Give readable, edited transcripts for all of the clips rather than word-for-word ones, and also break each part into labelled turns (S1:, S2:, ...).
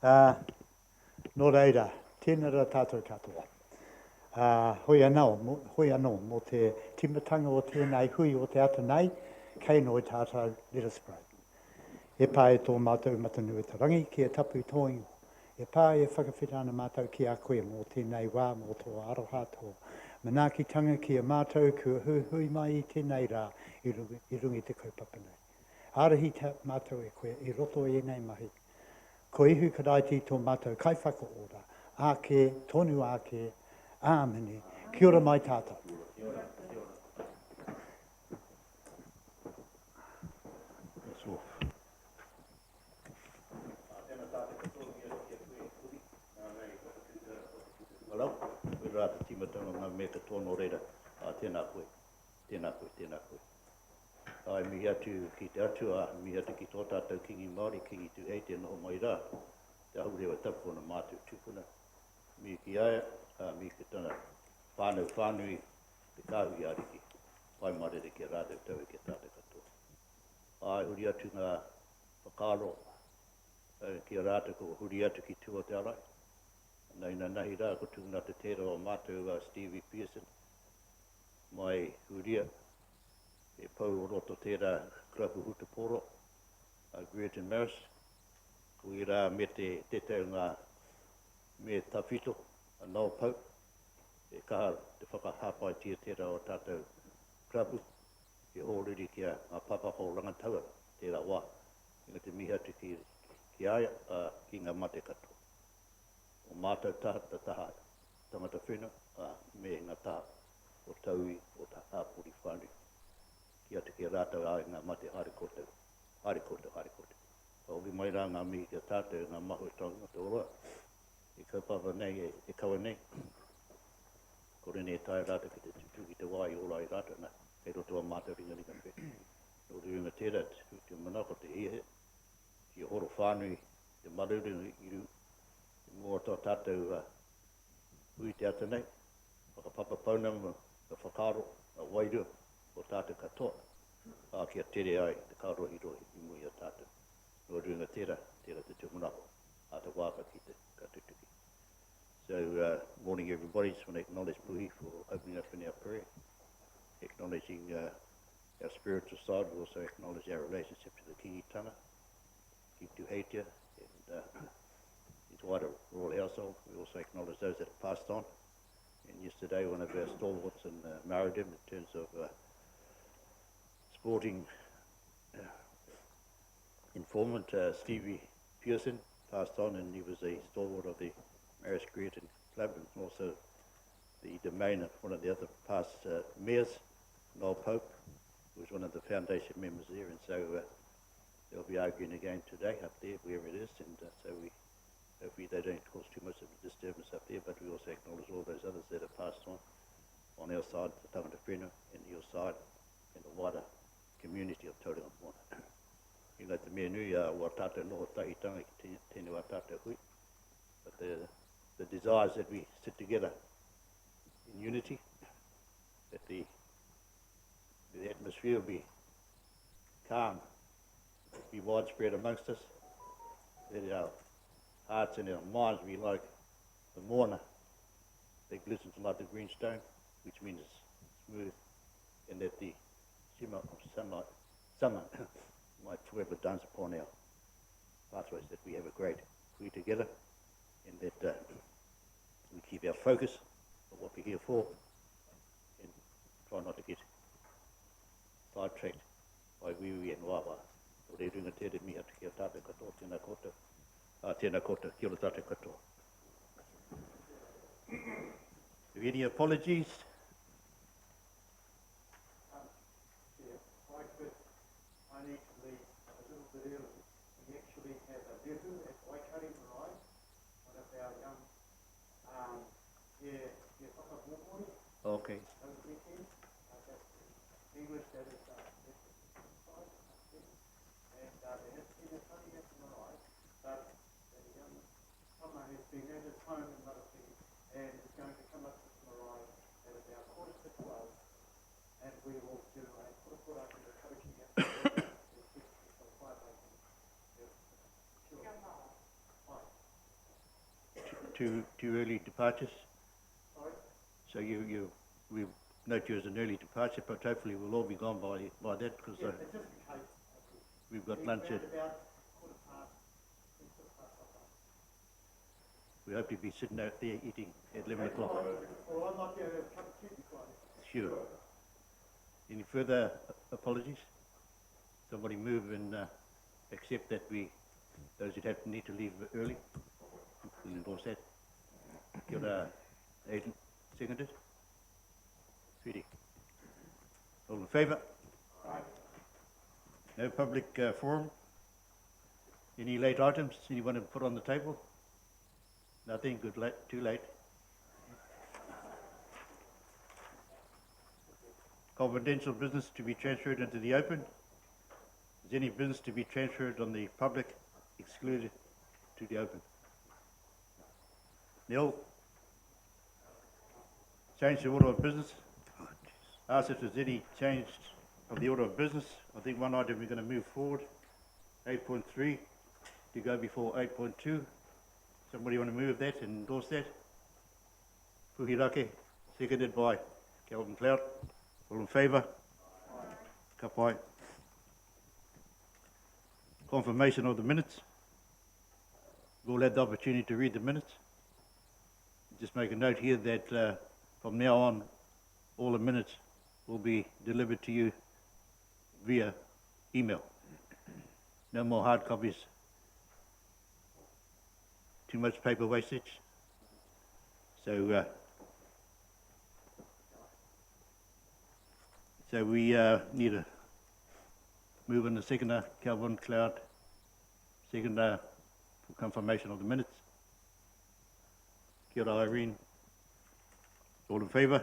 S1: Nō reira, tēnā rā tātou katoa. Hoi anō mō te timatanga o tēnei hui o te ata nei, kei no tātou, let us pray. E pā e tō mātou matanui tarangi, ki e tapu i tōingo. E pā e whakawhita ana mātou ki a koe mō tēnei wā, mō tō aroha tō manaakitanga ki a mātou kua hui mai i tēnei rā i rungi te kaupapa nei. Arahi te mātou e koe i roto e nei mahi. Ko ihu karaiti tō mātou kai whakaora, ake, tonu ake, āmene, kia ora mai tātou.
S2: Hello, we rā te timatanga ngā me ka tōno reira, tēnā koe, tēnā koe, tēnā koe. Ai mihi atu ki te atua, mihi atu ki tō tātou kingi Māori, kingi tu hei tēnā o mai rā, te ahurewa tapu ona mātou tūpuna. Mihi ki aia, mihi ki tana whānui, te kāhui ariki, pai marere ki a rādau tau ki a tātou katoa. Ai huri atu ngā whakaro, ki a rātou ko huri atu ki tua te arai. Nei nā nahi rā, ko tūna te tēra o mātou Stevie Pearson, mai huria, e pau o roto tēra krapu huta poro, Greaton Maris, ko i rā me te tau ngā me tawhito, nō pau, e kaha te whakahapai tia tēra o tātou krapu, e hōriri ki a papaho rangataua tēra wā, inga te mihi atu ki aia, ki ngā mate katoa. O mātou taha, tangata whenua, me ngā taha o taui o ta āpuri whānui. Ki atu ki a rātau ai ngā mate harikote. Hoki mai rā ngā mihi ki a tātou, ngā mahu e tonga te oroa. E kaupapa nei, e kaua nei. Ko rene e tai rātau ki te tutu ki te wai o rai rātau nā. Hei roto a mātou ringa whe. O te runga tērā, te manako te hihe, ki horo whānui, te maruru i ru. Mō tō tātou hui te ata nei, whakapapa paunam, whakaro, wairua, o tātou katoa, ki a tere ai, te kārohi rohi, i mui a tātou. Nō runga tērā te tumunako, a te wāka ki te katutuki. So, morning everybody, just want to acknowledge Puhi for opening up in our prayer, acknowledging our spiritual side, we also acknowledge our relationship to the kingitanga, ki tu heitia, and his wider royal household. We also acknowledge those that have passed on. And yesterday, one of our stalwarts married him in terms of sporting informant, Stevie Pearson, passed on, and he was a stalwart of the Maris Greaton Club, and also the domain of one of the other past mayors, Noel Pope, who was one of the foundation members there, and so they'll be arguing again today up there, wherever it is, and so hopefully they don't cause too much of a disturbance up there, but we also acknowledge all those others that have passed on our side, the Tangata Whenua, and your side, and the wider community of Tauranga Moana. You know, te mea nui wa tātou noho tahitanga ki tēnei wa tātou hui, but the desires that we sit together in unity, that the atmosphere will be calm, be widespread amongst us, that our hearts and our minds be like the moana that glistens like the green stone, which means it's smooth, and that the summer might forever dance upon our pathways, that we have a great hui together, and that we keep our focus on what we're here for, and try not to get sidetracked by wiwi and wawa. O re runga tere miha te kia tātou katoa, tēnā koutou. Tēnā koutou, kia ora tātou katoa. Any apologies?
S1: I need to leave a little bit early. We actually have a defu at Waikari Marae, one of our young whakapōpori.
S2: Okay.
S1: Over the weekend. That's English, that is and there has been a funny at Marae, but the young summer has been at his home in Marasi and is going to come up to Marae at about 11:45, and we will do a put up in the coaching at the
S2: two early departures. So we note you as an early departure, but hopefully we'll all be gone by that because we've got lunch at. We hope to be sitting out there eating at 11 o'clock.
S1: Or I might be able to have a cup of tea before
S2: Sure. Any further apologies? Somebody move and accept that those who need to leave early, we'll endorse that. Kia ora, Aidan, seconded. Sweetie. All in favour?
S1: Aye.
S2: No public forum? Any late items anyone to put on the table? Nothing, good late, too late. Confidential business to be transferred into the open. Is any business to be transferred on the public excluded to the open? Neil? Change the order of business. Ask if there's any change of the order of business. I think one item we're going to move forward, 8.3, to go before 8.2. Somebody want to move that and endorse that? Puhirake, seconded by Calvin Cloud. All in favour? Ka pai. Confirmation of the minutes. We've all had the opportunity to read the minutes. Just make a note here that from now on, all the minutes will be delivered to you via email. No more hard copies. Too much paper wastage. So we need a move in the seconder, Calvin Cloud, seconder for confirmation of the minutes. Kia ora, Irene. All in favour?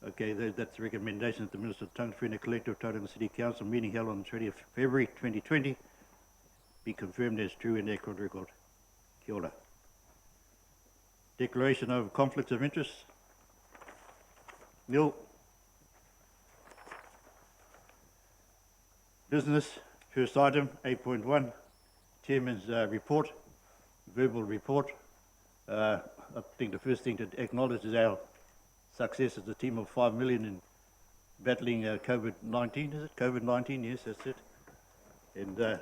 S2: Okay, that's the recommendation that the Minister of Tongue Whenua Collective Tauranga City Council meeting held on the 30th February 2020 be confirmed as true in their court record. Kia ora. Declaration of conflicts of interest. Neil. Business, first item, 8.1, Chairman's report, verbal report. I think the first thing to acknowledge is our success as a team of 5 million in battling COVID-19, is it? COVID-19, yes, that's it. And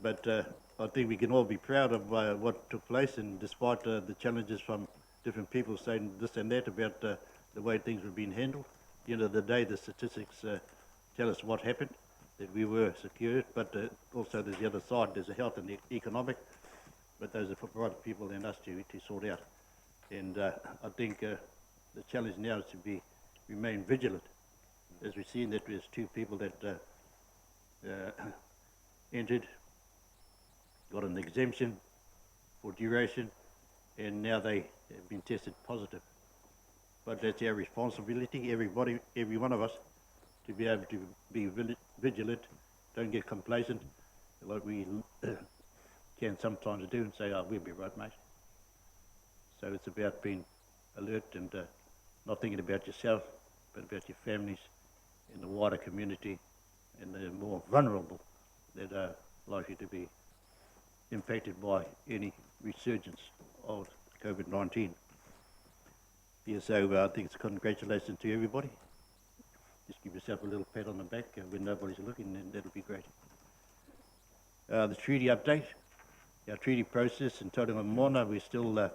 S2: but I think we can all be proud of what took place, and despite the challenges from different people saying this and that about the way things were being handled, at the end of the day, the statistics tell us what happened, that we were secured, but also there's the other side, there's the health and the economic, but those are for brighter people than us to sort out. And I think the challenge now is to remain vigilant, as we've seen that there's 2 people that entered, got an exemption for duration, and now they have been tested positive. But that's our responsibility, everybody, every one of us, to be able to be vigilant, don't get complacent, like we can sometimes do and say, oh, we'll be right, mate. So it's about being alert and not thinking about yourself, but about your families and the wider community and the more vulnerable that are likely to be impacted by any resurgence of COVID-19. Yeah, so I think it's a congratulations to everybody. Just give yourself a little pat on the back when nobody's looking, and that'll be great. The treaty update, our treaty process in Tauranga Moana, we still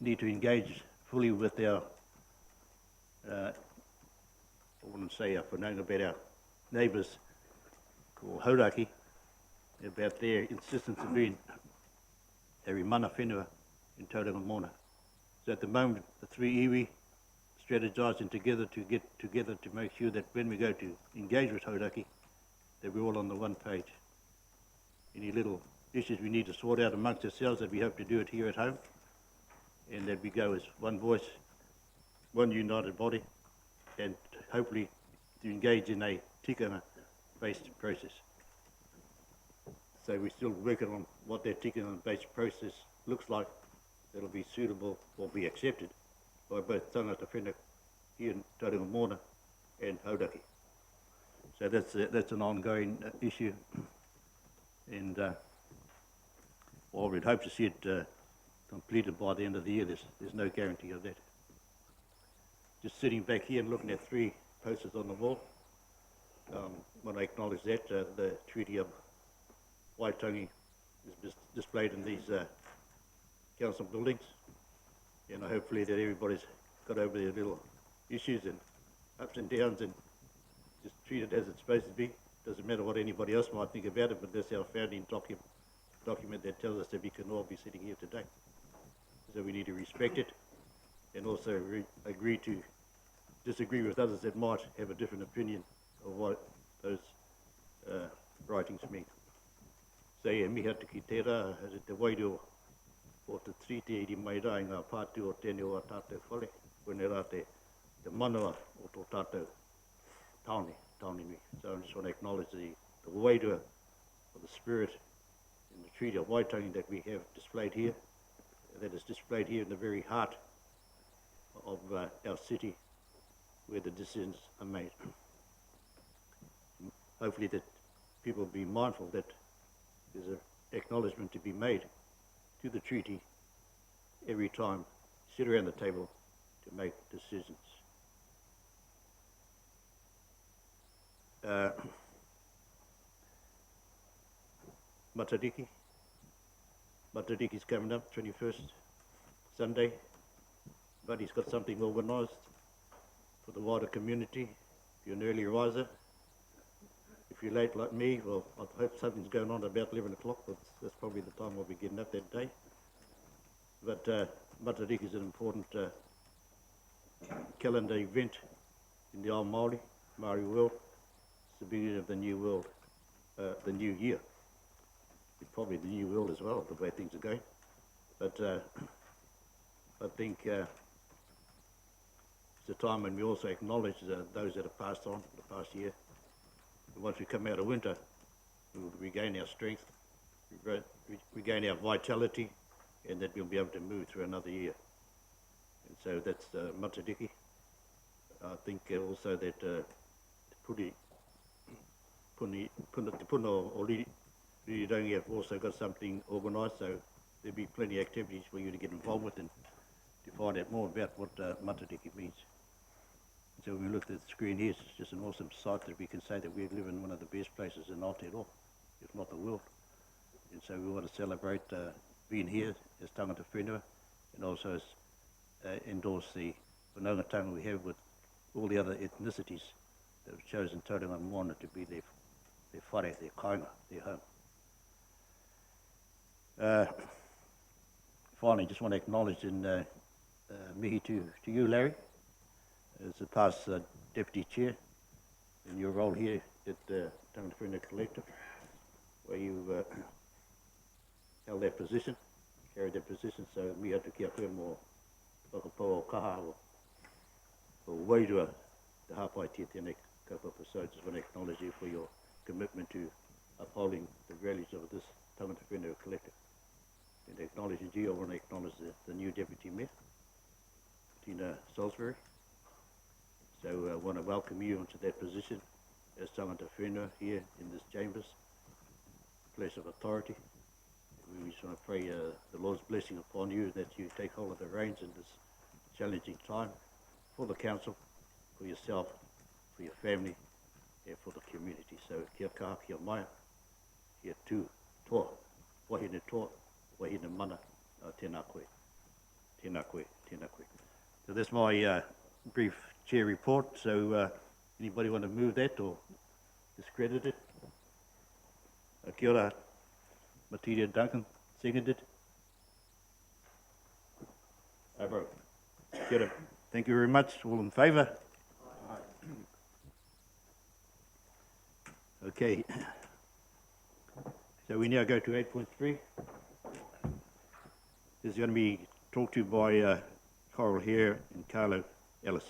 S2: need to engage fully with our, I wouldn't say our whanaunga, but our neighbours called Hauraki, about their insistence of being a mana whenua in Tauranga Moana. So at the moment, the 3 iwi strategising together to get together to make sure that when we go to engage with Hauraki, that we're all on the one page. Any little issues we need to sort out amongst ourselves, that we hope to do it here at home, and that we go as one voice, one united body, and hopefully to engage in a tikanga-based process. So we're still working on what that tikanga-based process looks like that'll be suitable or be accepted by both Tangata Whenua here in Tauranga Moana and Hauraki. So that's an ongoing issue, and well, we'd hope to see it completed by the end of the year. There's no guarantee of that. Just sitting back here and looking at 3 posters on the wall, when I acknowledge that, the Treaty of Waitangi is displayed in these council buildings, and hopefully that everybody's got over their little issues and ups and downs and just treat it as it's supposed to be. Doesn't matter what anybody else might think about it, but that's our founding document that tells us that we can all be sitting here today. So we need to respect it and also agree to disagree with others that might have a different opinion of what those writings mean. So yeah, miha te ki tērā, te wairua o te trite i mai rā i ngā pātu o tēnei o a tātou whare, whenua rā te manawa o tō tātou taone nui. So I just want to acknowledge the wairua of the spirit in the Treaty of Waitangi that we have displayed here, that is displayed here in the very heart of our city where the decisions are made. Hopefully that people will be mindful that there's an acknowledgement to be made to the treaty every time you sit around the table to make decisions. Matariki's coming up, 21st Sunday, but he's got something organised for the wider community. If you're an early riser, if you're late like me, well, I hope something's going on about 11 o'clock, but that's probably the time we'll be getting up that day. But Matariki is an important calendar event in the old Māori world. It's the beginning of the new world, the new year. It's probably the new world as well, the way things are going. But I think it's a time when we also acknowledge those that have passed on the past year. And once we come out of winter, we will regain our strength, regain our vitality, and that we'll be able to move through another year. And so that's Matariki. I think also that Te Puna or Ririrangi have also got something organised, so there'll be plenty of activities for you to get involved with and to find out more about what Matariki means. So when we look at the screen here, it's just an awesome sight that we can say that we live in one of the best places in Aotearoa, if not the world. And so we want to celebrate being here as Tangata Whenua, and also endorse the whanaungatanga we have with all the other ethnicities that have chosen Tauranga and Moana to be their whare, their kainga, their home. Finally, just want to acknowledge in mihi to you, Larry, as the past Deputy Chair in your role here at the Tangata Whenua Collective, where you held that position, carried that position, so mihi atu kia koe mō whakapau o kaha o wairua te hapai tia tēnei kaupapa. So I just want to acknowledge you for your commitment to upholding the values of this Tangata Whenua Collective. And acknowledging you, I want to acknowledge the new Deputy Mayor, Tina Salisbury. So I want to welcome you into that position as Tangata Whenua here in this chambers, place of authority. We just want to pray the Lord's blessing upon you, that you take hold of the reins in this challenging time for the council, for yourself, for your family, and for the community. So kia kaha, kia mai, kia tū, toa, wahine toa, wahine mana, tēnā koe, tēnā koe, tēnā koe. So that's my brief chair report. So anybody want to move that or discredit it? Kia ora, Matiria Duncan, seconded. Bro. Kia ora. Thank you very much. All in favour? Okay. So we now go to 8.3. This is going to be talked to by Coral Hare and Carlo Ellis.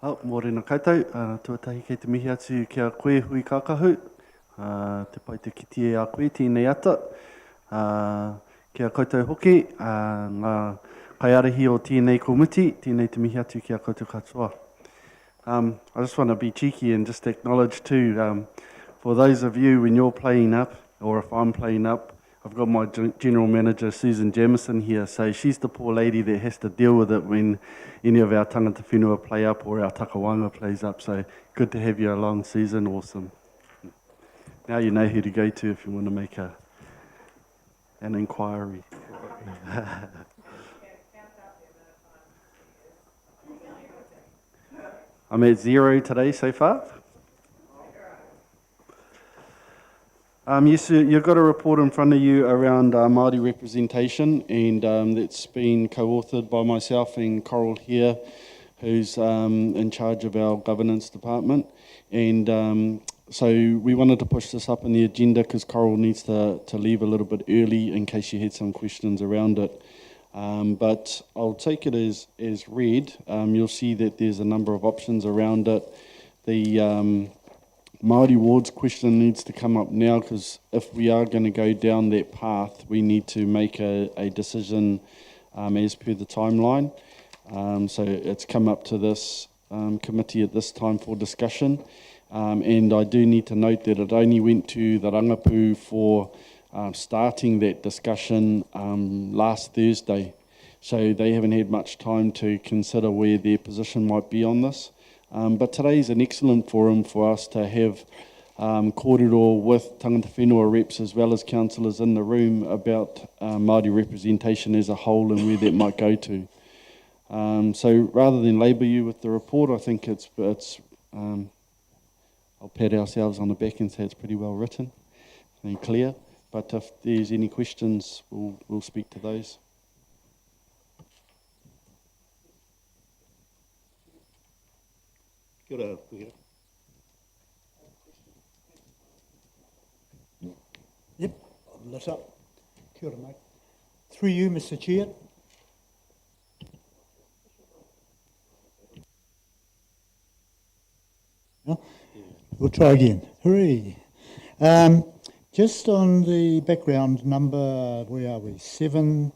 S3: Mōrena koutou, tuatahi kei te mihi atu kia koe hui kākahu, te pai te kiti e a koe, tēnei ata. Kia koutou hoki, ngā kaiarahi o tēnei komiti, tēnei te mihi atu kia koutou katoa. I just want to be cheeky and just acknowledge too, for those of you when you're playing up, or if I'm playing up, I've got my general manager Susan Jamison here, so she's the poor lady that has to deal with it when any of our tangata whenua play up or our takawanga plays up, so good to have you along, Susan, awesome. Now you know who to go to if you want to make an inquiry. I'm at 0 today so far. Yes, you've got a report in front of you around Māori representation, and that's been co-authored by myself and Coral here, who's in charge of our governance department. And so we wanted to push this up on the agenda because Coral needs to leave a little bit early in case you had some questions around it. But I'll take it as read. You'll see that there's a number of options around it. The Māori wards question needs to come up now because if we are going to go down that path, we need to make a decision as per the timeline. So it's come up to this committee at this time for discussion. And I do need to note that it only went to the rangapu for starting that discussion last Thursday. So they haven't had much time to consider where their position might be on this. But today is an excellent forum for us to have kōrero with tangata whenua reps as well as councillors in the room about Māori representation as a whole and where that might go to. So rather than labour you with the report, I think it's I'll pat ourselves on the back and say it's pretty well written and clear. But if there's any questions, we'll speak to those.
S2: Kia ora, Kuhira.
S1: Yep, I've lit up. Kia ora, mate. Through you, Mr. Chair. No? We'll try again. Hooray. Just on the background number, where are we? 7B,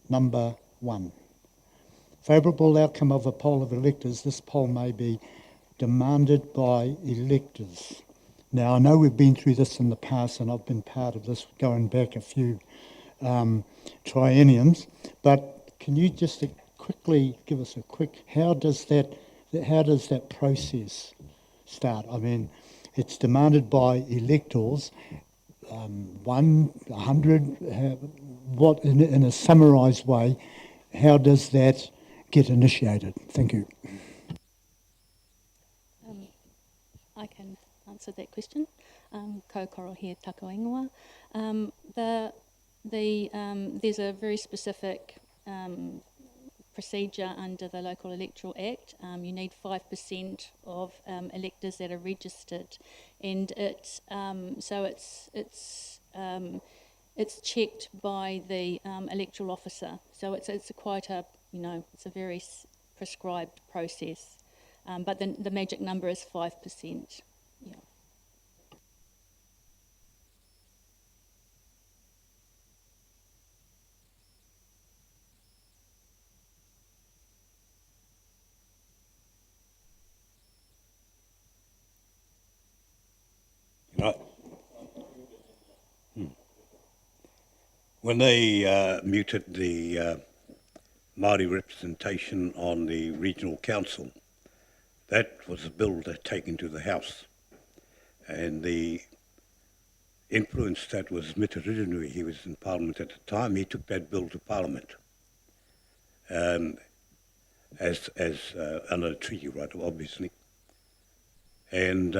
S1: number 1. Favourable outcome of a poll of electors. This poll may be demanded by electors. Now, I know we've been through this in the past, and I've been part of this going back a few trienniums, but can you just quickly give us a quick, how does that process start? I mean, it's demanded by electors, 100, what in a summarised way, how does that get initiated? Thank you.
S4: I can answer that question. Ko Koro here, Tako Ingoa. There's a very specific procedure under the Local Electoral Act. You need 5% of electors that are registered, and it's checked by the electoral officer. So it's quite a it's a very prescribed process. But the magic number is 5%. Yeah.
S5: Right. When they muted the Māori representation on the regional council, that was a bill that taken to the House. And the influence that was Mita Ririnui, he was in Parliament at the time, he took that bill to Parliament as under a treaty right, obviously. And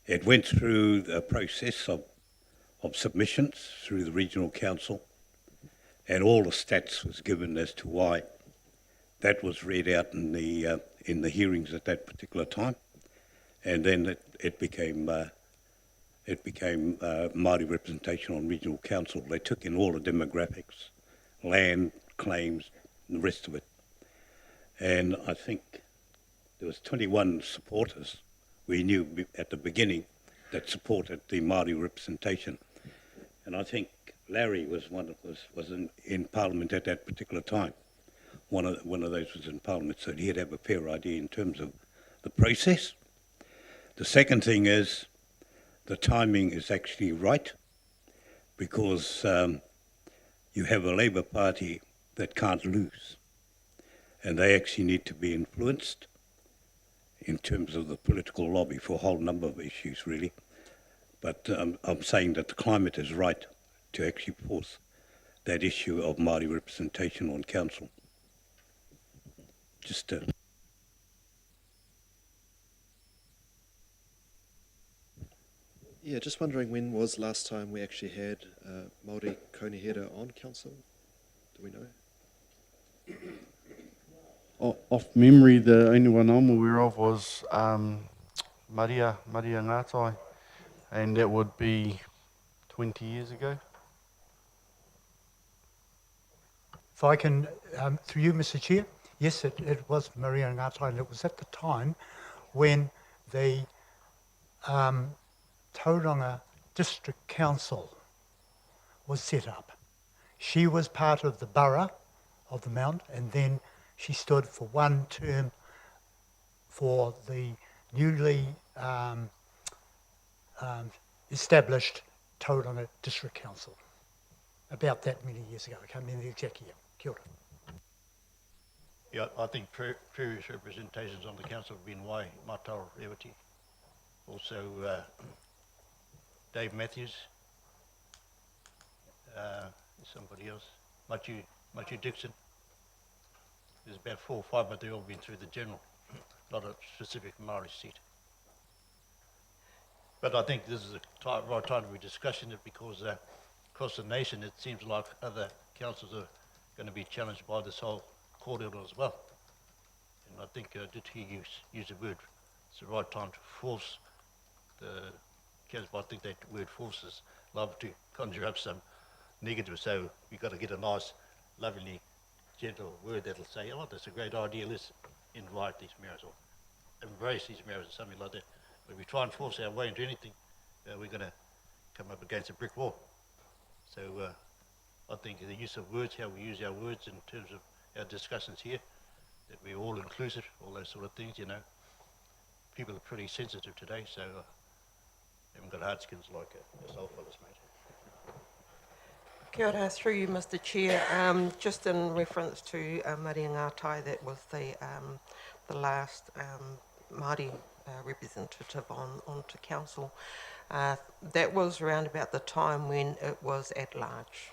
S5: it went through the process of submissions through the regional council, and all the stats was given as to why that was read out in the hearings at that particular time, and then it became Māori representation on regional council. They took in all the demographics, land, claims, and the rest of it. And I think there was 21 supporters we knew at the beginning that supported the Māori representation. And I think Larry was in Parliament at that particular time. One of those was in Parliament, so he'd have a fair idea in terms of the process. The second thing is the timing is actually right, because you have a Labour Party that can't lose, and they actually need to be influenced in terms of the political lobby for a whole number of issues, really. But I'm saying that the climate is right to actually force that issue of Māori representation on council. Just
S6: Yeah, just wondering, when was last time we actually had Māori Konehera on council? Do we know?
S3: Off memory, the only one I'm aware of was Maria Ngātai, and that would be 20 years ago.
S1: If I can, through you, Mr. Chair, yes, it was Maria Ngātai, and it was at the time when the Tauranga District Council was set up. She was part of the borough of the Mount, and then she stood for one term for the newly established Tauranga District Council. About that many years ago. I can't remember the exact year. Kia ora.
S2: Yeah, I think previous representations on the council have been Wai Mataro Rewati, also Dave Matthews, somebody else, Machu Dixon. There's about 4 or 5, but they've all been through the general, not a specific Māori seat. But I think this is the right time to be discussing it, because across the nation it seems like other councils are going to be challenged by this whole court order as well. And I think, did he use the word, it's the right time to force the council, but I think that word forces love to conjure up some negative, so we've got to get a nice, lovely, gentle word that'll say, oh, that's a great idea, let's invite these marriages or embrace these marriages, something like that. But if we try and force our way into anything, we're going to come up against a brick wall. So I think the use of words, how we use our words in terms of our discussions here, that we're all inclusive, all those sort of things, you know. People are pretty sensitive today, so haven't got hard skins like yourself, fellas, mate.
S7: Kia ora, through you, Mr. Chair. Just in reference to Maria Ngātai, that was the last Māori representative onto council. That was around about the time when it was at large.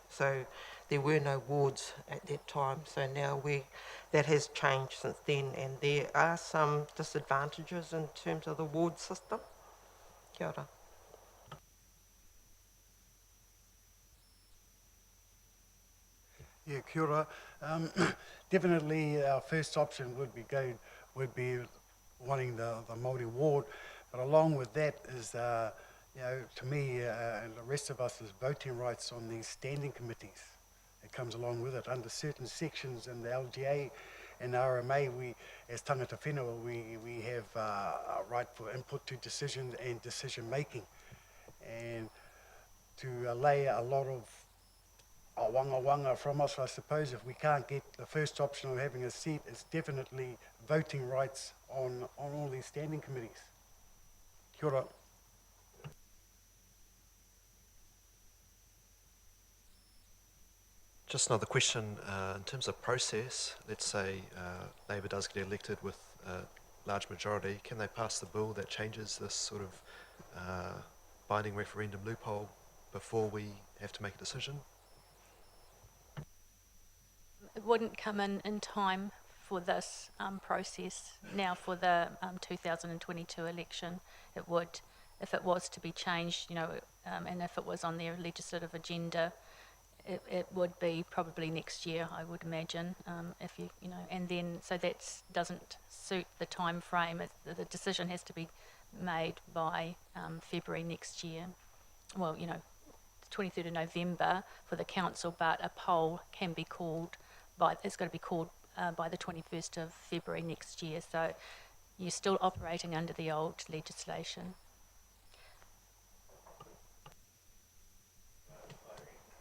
S7: So there were no wards at that time. So now that has changed since then, and there are some disadvantages in terms of the ward system. Kia ora.
S8: Yeah, kia ora. Definitely our first option would be wanting the Māori ward, but along with that is, to me and the rest of us, is voting rights on these standing committees. It comes along with it. Under certain sections in the LGA and RMA, we, as tangata whenua, we have a right for input to decisions and decision making. And to allay a lot of wanga from us, I suppose, if we can't get the first option of having a seat, it's definitely voting rights on all these standing committees. Kia ora.
S6: Just another question, in terms of process, let's say Labour does get elected with a large majority, can they pass the bill that changes this sort of binding referendum loophole before we have to make a decision?
S4: It wouldn't come in time for this process. Now for the 2022 election, it would, if it was to be changed, and if it was on their legislative agenda, it would be probably next year, I would imagine, and then, so that doesn't suit the time frame. The decision has to be made by February next year. Well, 23rd of November for the council, but a poll can be called it's got to be called by the 21st of February next year. So you're still operating under the old legislation.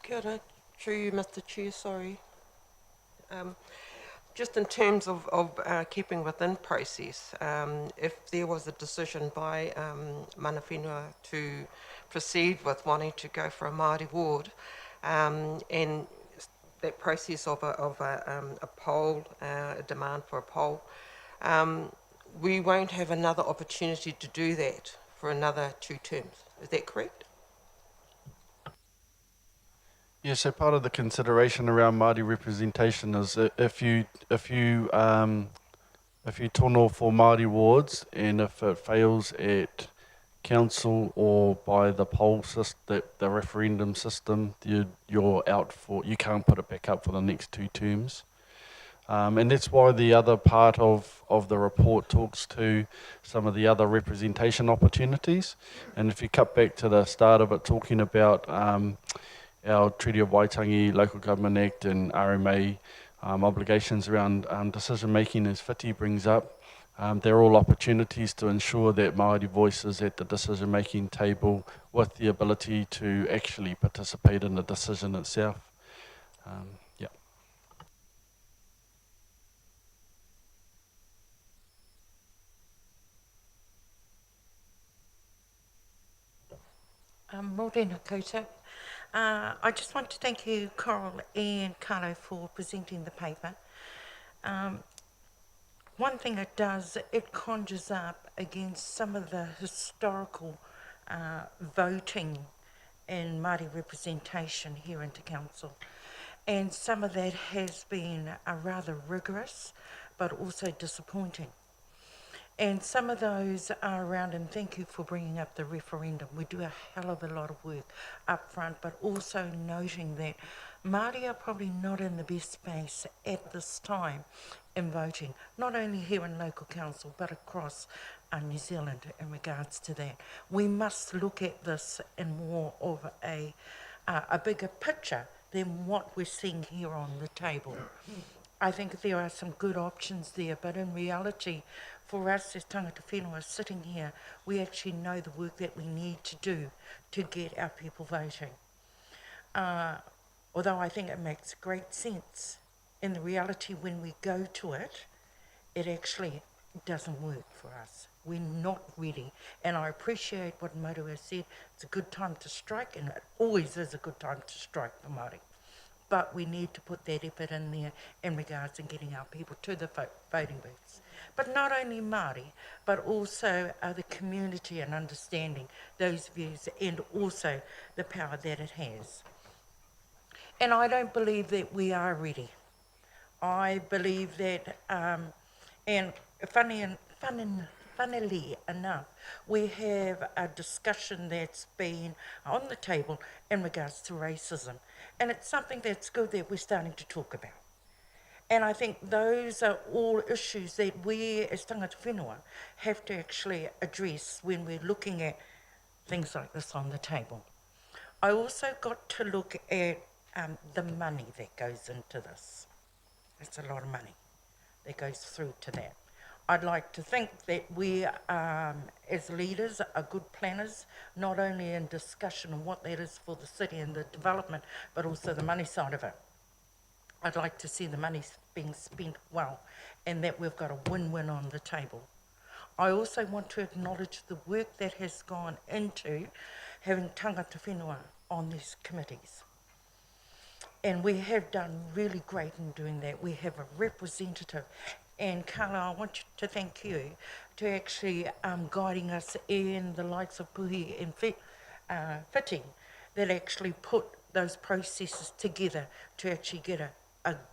S7: Kia ora, through you, Mr Chair, sorry. Just in terms of keeping within process, if there was a decision by mana whenua to proceed with wanting to go for a Māori ward, and that process of a poll, a demand for a poll, we won't have another opportunity to do that for another 2 terms. Is that correct?
S3: Yeah, so part of the consideration around Māori representation is if you tono for Māori wards and if it fails at council or by the poll system, the referendum system, you're out for, you can't put it back up for the next 2 terms. And that's why the other part of the report talks to some of the other representation opportunities. And if you cut back to the start of it, talking about our Treaty of Waitangi, Local Government Act and RMA obligations around decision making, as Whiti brings up, they're all opportunities to ensure that Māori voice is at the decision making table with the ability to actually participate in the decision itself. Yeah.
S9: Morena koutou. I just want to thank you, Coral and Carlo, for presenting the paper. One thing it does, it conjures up against some of the historical voting in Māori representation here into council. And some of that has been rather rigorous, but also disappointing. And some of those are around, and thank you for bringing up the referendum. We do a hell of a lot of work up front, but also noting that Māori are probably not in the best space at this time in voting, not only here in local council, but across New Zealand in regards to that. We must look at this in more of a bigger picture than what we're seeing here on the table. I think there are some good options there, but in reality, for us as tangata whenua sitting here, we actually know the work that we need to do to get our people voting. Although I think it makes great sense, in the reality when we go to it, it actually doesn't work for us. We're not ready. And I appreciate what Maru has said. It's a good time to strike, and it always is a good time to strike for Māori. But we need to put that effort in there in regards to getting our people to the voting booths. But not only Māori, but also the community and understanding those views and also the power that it has. And I don't believe that we are ready. I believe that, and funnily enough, we have a discussion that's been on the table in regards to racism. And it's something that's good that we're starting to talk about. And I think those are all issues that we as tangata whenua have to actually address when we're looking at things like this on the table. I also got to look at the money that goes into this. It's a lot of money that goes through to that. I'd like to think that we, as leaders, are good planners, not only in discussion on what that is for the city and the development, but also the money side of it. I'd like to see the money being spent well and that we've got a win-win on the table. I also want to acknowledge the work that has gone into having tangata whenua on these committees. And we have done really great in doing that. We have a representative. And Carla, I want to thank you to actually guiding us in the likes of Puhi and Whiti that actually put those processes together to actually get a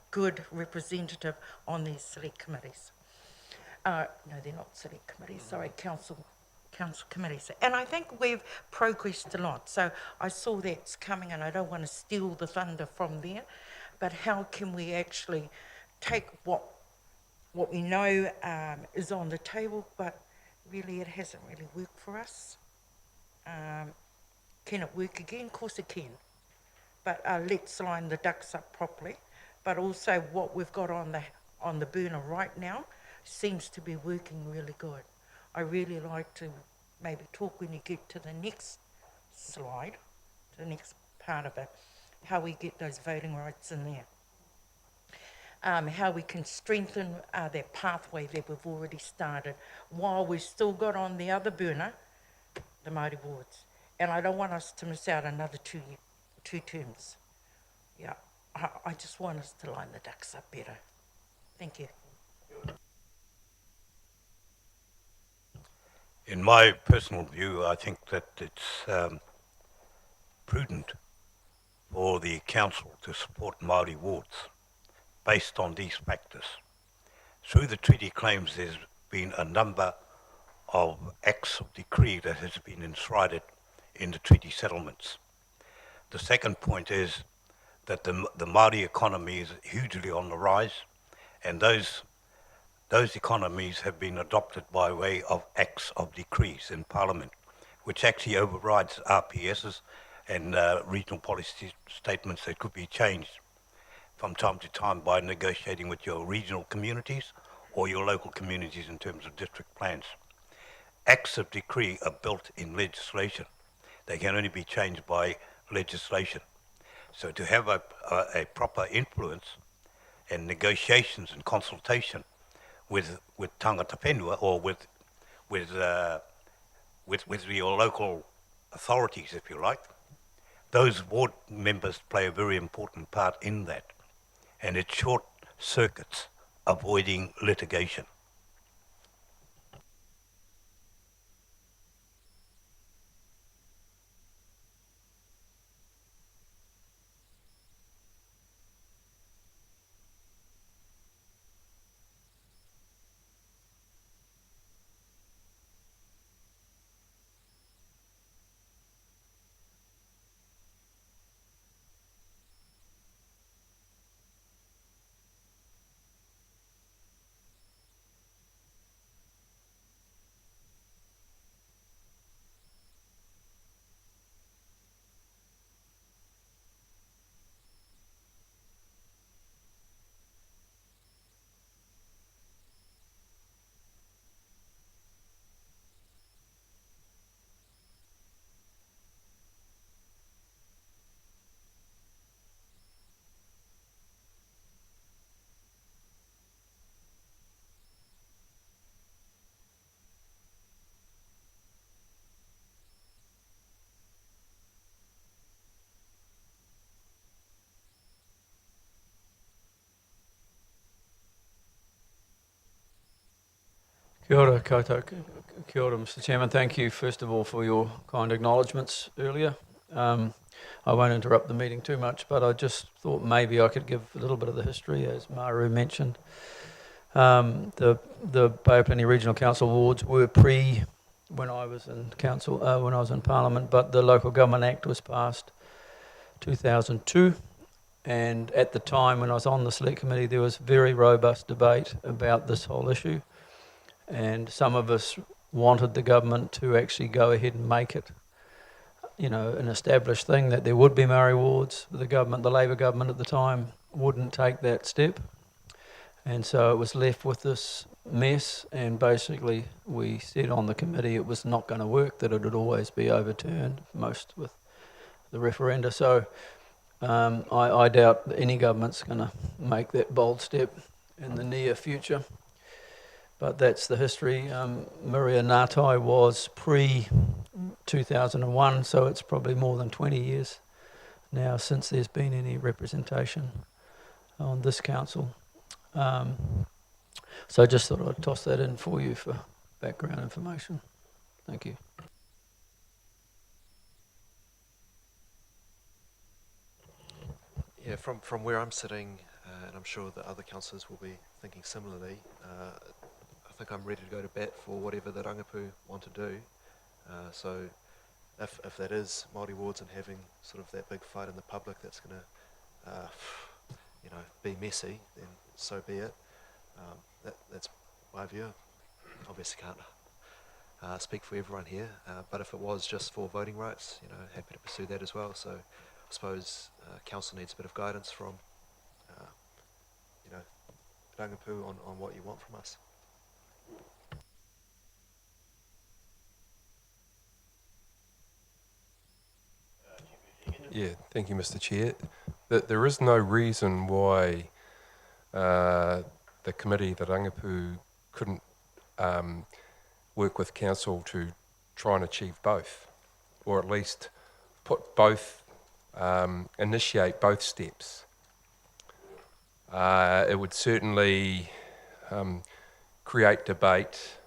S9: good representative on these select committees. No, they're not select committees, sorry, council committees. And I think we've progressed a lot. So I saw that's coming, and I don't want to steal the thunder from there, but how can we actually take what we know is on the table, but really it hasn't really worked for us. Can it work again? Of course it can. But let's line the ducks up properly. But also what we've got on on the burner right now seems to be working really good. I really like to maybe talk when you get to the next slide, the next part of it, how we get those voting rights in there. How we can strengthen that pathway that we've already started while we've still got on the other burner, the Māori wards. And I don't want us to miss out another two terms. Yeah, I just want us to line the ducks up better. Thank you.
S5: In my personal view, I think that it's prudent for the council to support Māori wards based on these factors. Through the treaty claims, there's been a number of acts of decree that has been enshrined in the treaty settlements. The second point is that the Māori economy is hugely on the rise, and those economies have been adopted by way of acts of decrees in Parliament, which actually overrides RPSs and regional policy statements that could be changed from time to time by negotiating with your regional communities or your local communities in terms of district plans. Acts of decree are built in legislation. They can only be changed by legislation. So to have a proper influence and negotiations and consultation with Tangata Whenua or with your local authorities, if you like, those ward members play a very important part in that. And it short circuits avoiding litigation.
S10: Kia ora koutou. Kia ora, Mr. Chairman. Thank you, first of all, for your kind acknowledgements earlier. I won't interrupt the meeting too much, but I just thought maybe I could give a little bit of the history, as Maru mentioned. The Bayaplenny Regional Council wards were when I was in council, when I was in Parliament, but the Local Government Act was passed 2002. And at the time when I was on the Select Committee, there was very robust debate about this whole issue. And some of us wanted the government to actually go ahead and make it, an established thing that there would be Māori wards. The Labor government at the time, wouldn't take that step. And so it was left with this mess, and basically we said on the committee it was not going to work, that it would always be overturned, most with the referenda. So I doubt that any government's going to make that bold step in the near future. But that's the history. Maria Ngātai was pre-2001, so it's probably more than 20 years now since there's been any representation on this council. So I just thought I'd toss that in for you for background information. Thank you.
S6: Yeah, from where I'm sitting, and I'm sure that other councillors will be thinking similarly, I think I'm ready to go to bat for whatever the Rangipu want to do. So if that is Māori wards and having sort of that big fight in the public that's going to, be messy, then so be it. That's my view. Obviously can't speak for everyone here, but if it was just for voting rights, happy to pursue that as well. So I suppose council needs a bit of guidance from, Rangipu on what you want from us. Yeah, thank you, Mr. Chair. There is no reason why the committee, the Rangipu, couldn't work with council to try and achieve both, or at least put both, initiate both steps. It would certainly create debate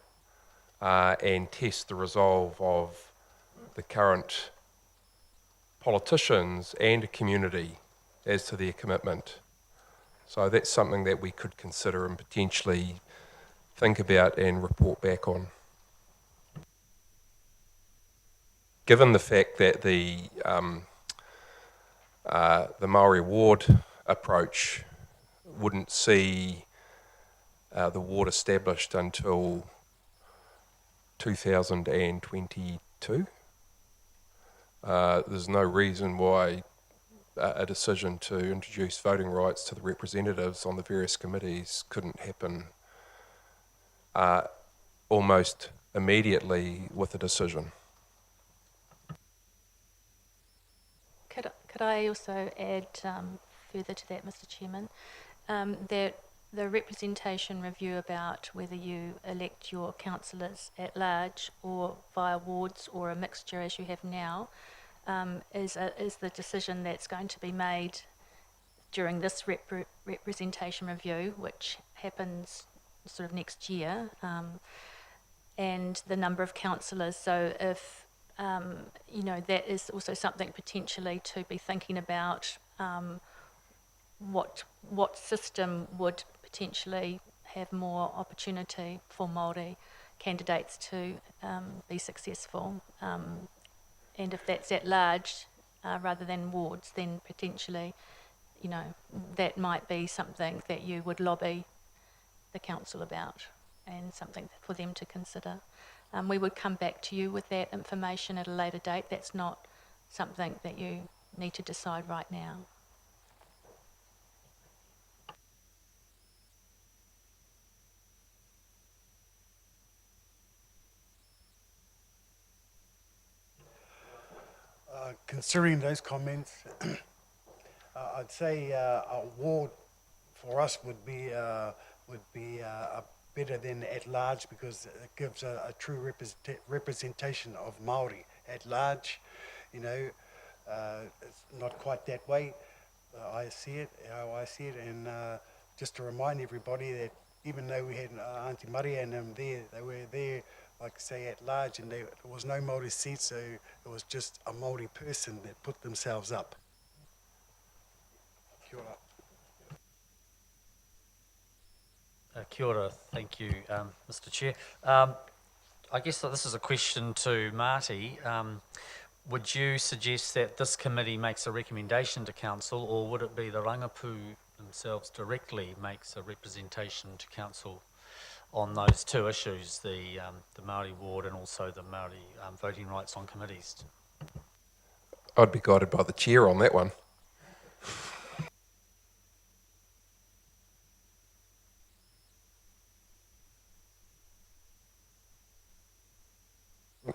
S6: and test the resolve of the current politicians and community as to their commitment. So that's something that we could consider and potentially think about and report back on. Given the fact that the Maori ward approach wouldn't see the ward established until 2022, there's no reason why a decision to introduce voting rights to the representatives on the various committees couldn't happen almost immediately with a decision.
S4: Could I also add further to that, Mr. Chairman, that the representation review about whether you elect your councillors at large or via wards or a mixture as you have now is the decision that's going to be made during this representation review, which happens sort of next year, and the number of councillors. So if that is also something potentially to be thinking about. What system would potentially have more opportunity for Māori candidates to be successful, and if that's at large rather than wards, then potentially, that might be something that you would lobby the council about and something for them to consider. We would come back to you with that information at a later date. That's not something that you need to decide right now.
S8: Considering those comments, I'd say a ward for us would be better than at large, because it gives a true representation of Māori at large. It's not quite that way. How I see it, and just to remind everybody that even though we had Auntie Maria and them there, they were there, like say, at large, and there was no Māori seat, so it was just a Māori person that put themselves up. Kia ora.
S11: Kia ora, thank you, Mr. Chair. I guess that this is a question to Marty. Would you suggest that this committee makes a recommendation to council, or would it be the Rangipu themselves directly makes a representation to council on those two issues, the Māori ward and also the Māori voting rights on committees?
S6: I'd be guided by the chair on that one.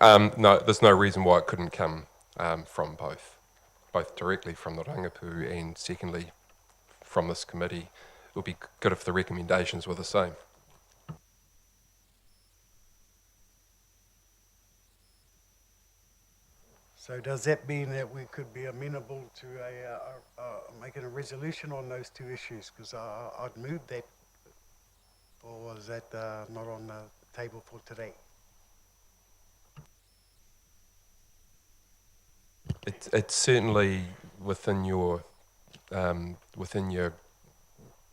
S6: No, there's no reason why it couldn't come from both directly from the Rangipu and secondly from this committee. It would be good if the recommendations were the same.
S8: So does that mean that we could be amenable to making a resolution on those two issues? Because I'd move that, or was that not on the table for today?
S6: It's certainly within your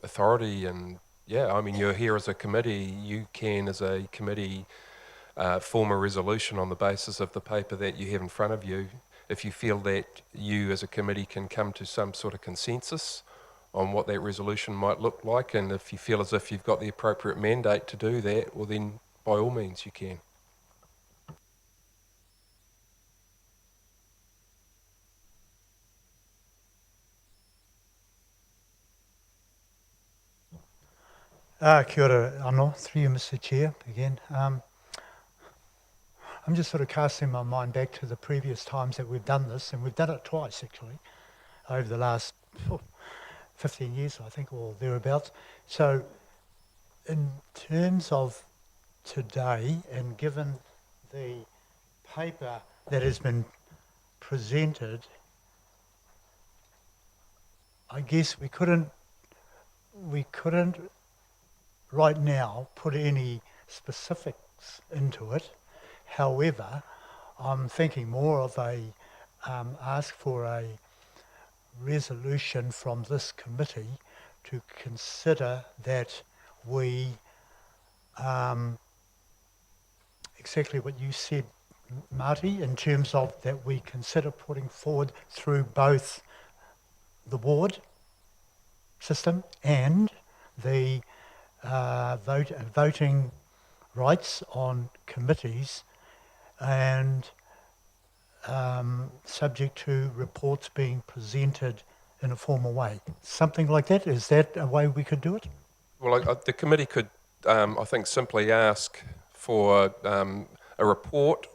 S6: authority, and yeah, I mean, you're here as a committee. You can, as a committee, form a resolution on the basis of the paper that you have in front of you. If you feel that you as a committee can come to some sort of consensus on what that resolution might look like, and if you feel as if you've got the appropriate mandate to do that, well then by all means you can.
S1: Kia ora anō, through you, Mr. Chair, again. I'm just sort of casting my mind back to the previous times that we've done this, and we've done it twice, actually, over the last 15 years, I think, or thereabouts. So, in terms of today, and given the paper that has been presented, I guess we couldn't right now put any specifics into it. However, I'm thinking more of a ask for a resolution from this committee to consider that we exactly what you said, Marty, in terms of that we consider putting forward through both the ward system and the voting rights on committees, and subject to reports being presented in a formal way. Something like that. Is that a way we could do it?
S12: Well, the committee could, I think, simply ask for a report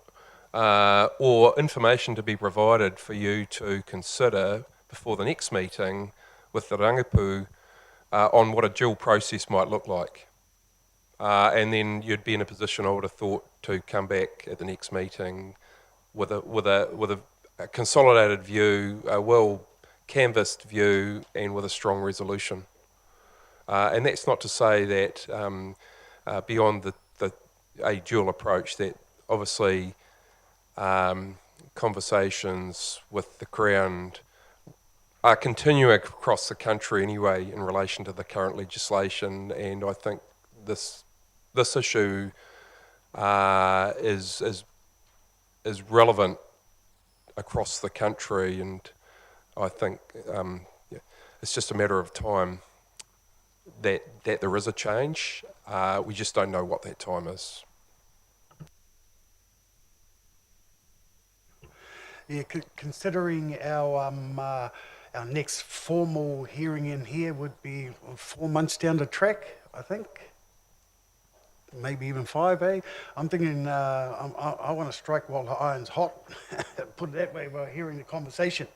S12: or information to be provided for you to consider before the next meeting with the rangipu on what a dual process might look like. And then you'd be in a position, I would have thought, to come back at the next meeting with a consolidated view, a well canvassed view, and with a strong resolution. And that's not to say that beyond a dual approach, that obviously conversations with the Crown are continuing across the country anyway in relation to the current legislation, and I think this issue is relevant across the country, and I think it's just a matter of time that there is a change. We just don't know what that time is.
S8: Yeah, considering our next formal hearing in here would be 4 months down the track, I think. Maybe even 5, eh? I'm thinking I want to strike while the iron's hot, put it that way, while hearing the conversation.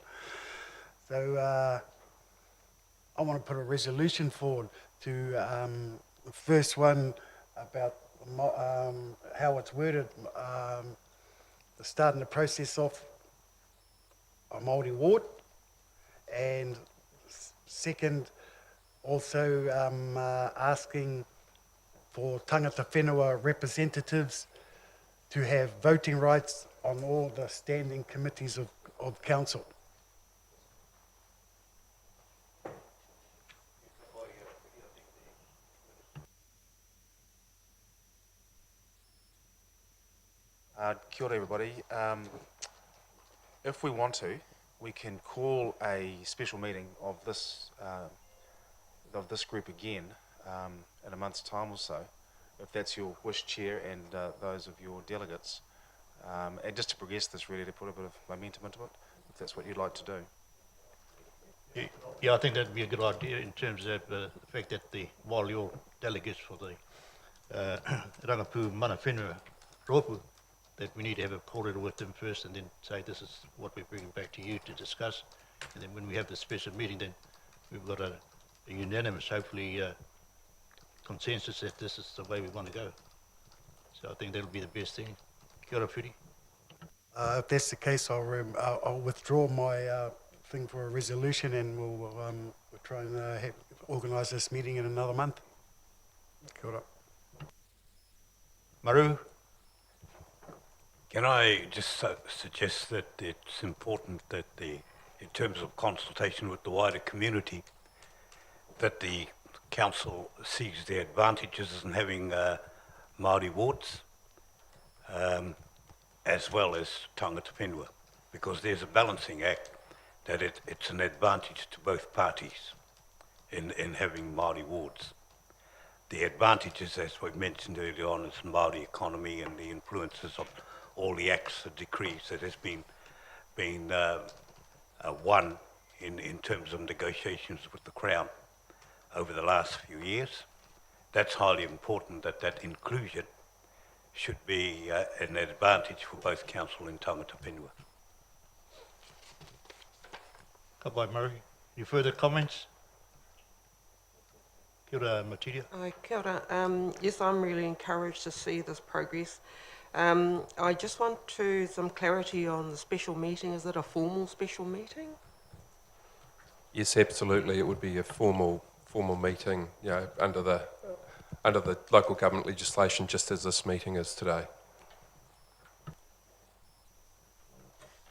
S8: So I want to put a resolution forward to the first one about how it's worded, starting the process off a Māori ward, and second, also asking for Tangata Whenua representatives to have voting rights on all the standing committees of council.
S13: Kia ora everybody. If we want to, we can call a special meeting of this group again in a month's time or so, if that's your wish, Chair, and those of your delegates, and just to progress this, really, to put a bit of momentum into it, if that's what you'd like to do.
S14: Yeah, I think that'd be a good idea in terms of the fact that while you're delegates for the Rangapu Mana Whenua Rōpu, that we need to have a corridor with them first and then say this is what we're bringing back to you to discuss. And then when we have the special meeting, then we've got a unanimous, hopefully, consensus that this is the way we want to go. So I think that'll be the best thing. Kia ora, Whiri.
S8: If that's the case, I'll withdraw my thing for a resolution, and we'll try and organise this meeting in another month. Kia ora.
S14: Maru.
S5: Can I just suggest that it's important that in terms of consultation with the wider community, that the council sees the advantages in having Māori wards, as well as Tangata Whenua, because there's a balancing act that it's an advantage to both parties in having Māori wards. The advantages, as we mentioned earlier on, is the Māori economy and the influences of all the acts and decrees that has been won in terms of negotiations with the Crown over the last few years. that's highly important, that inclusion should be an advantage for both council and Tangata Whenua.
S14: Ka pai, Murray. Any further comments? Kia ora, Matiria.
S7: Kia ora. Yes, I'm really encouraged to see this progress. I just want some clarity on the special meeting. Is it a formal special meeting?
S12: Yes, absolutely. It would be a formal meeting, you know, under the local government legislation, just as this meeting is today.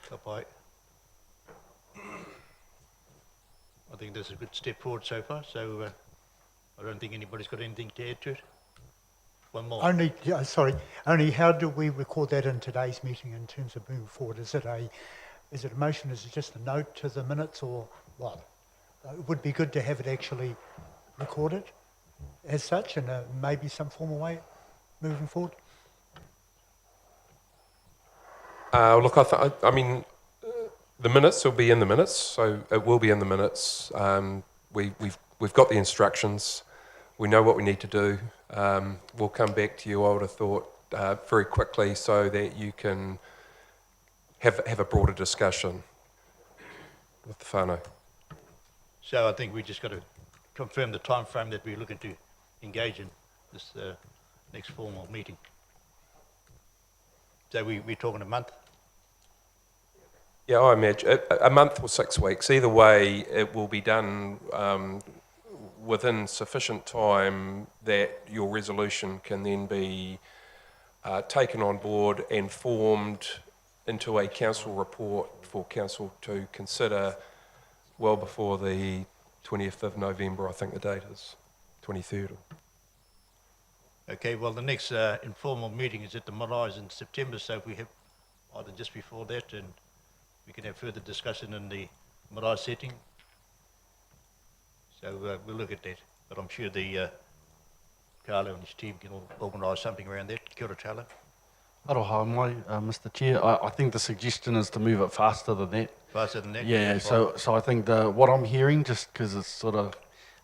S14: Ka pai. I think this is a good step forward so far, so I don't think anybody's got anything to add to it. One more.
S1: Only how do we record that in today's meeting in terms of moving forward? Is it a motion, is it just a note to the minutes, or what? It would be good to have it actually recorded as such, and maybe some formal way moving forward.
S12: Look, I mean, the minutes will be in the minutes, so it will be in the minutes. We've got the instructions. We know what we need to do. We'll come back to you, I would have thought, very quickly, so that you can have a broader discussion with the whānau.
S14: So I think we just got to confirm the time frame that we're looking to engage in this next formal meeting. So we're talking a month?
S12: Yeah, I imagine a month or 6 weeks. Either way, it will be done within sufficient time that your resolution can then be taken on board and formed into a council report for council to consider well before the 20th of November, I think the date is 23rd.
S14: Okay, well, the next informal meeting is at the Marae's in September, so if we have either just before that, and we can have further discussion in the Marae setting. So we'll look at that, but I'm sure the Carlo and his team can organise something around that. Kia ora, Charlo.
S3: Aroha mai, Mr. Chair. I think the suggestion is to move it faster than that.
S14: Faster than that?
S3: Yeah, so I think what I'm hearing, just because it's sort of,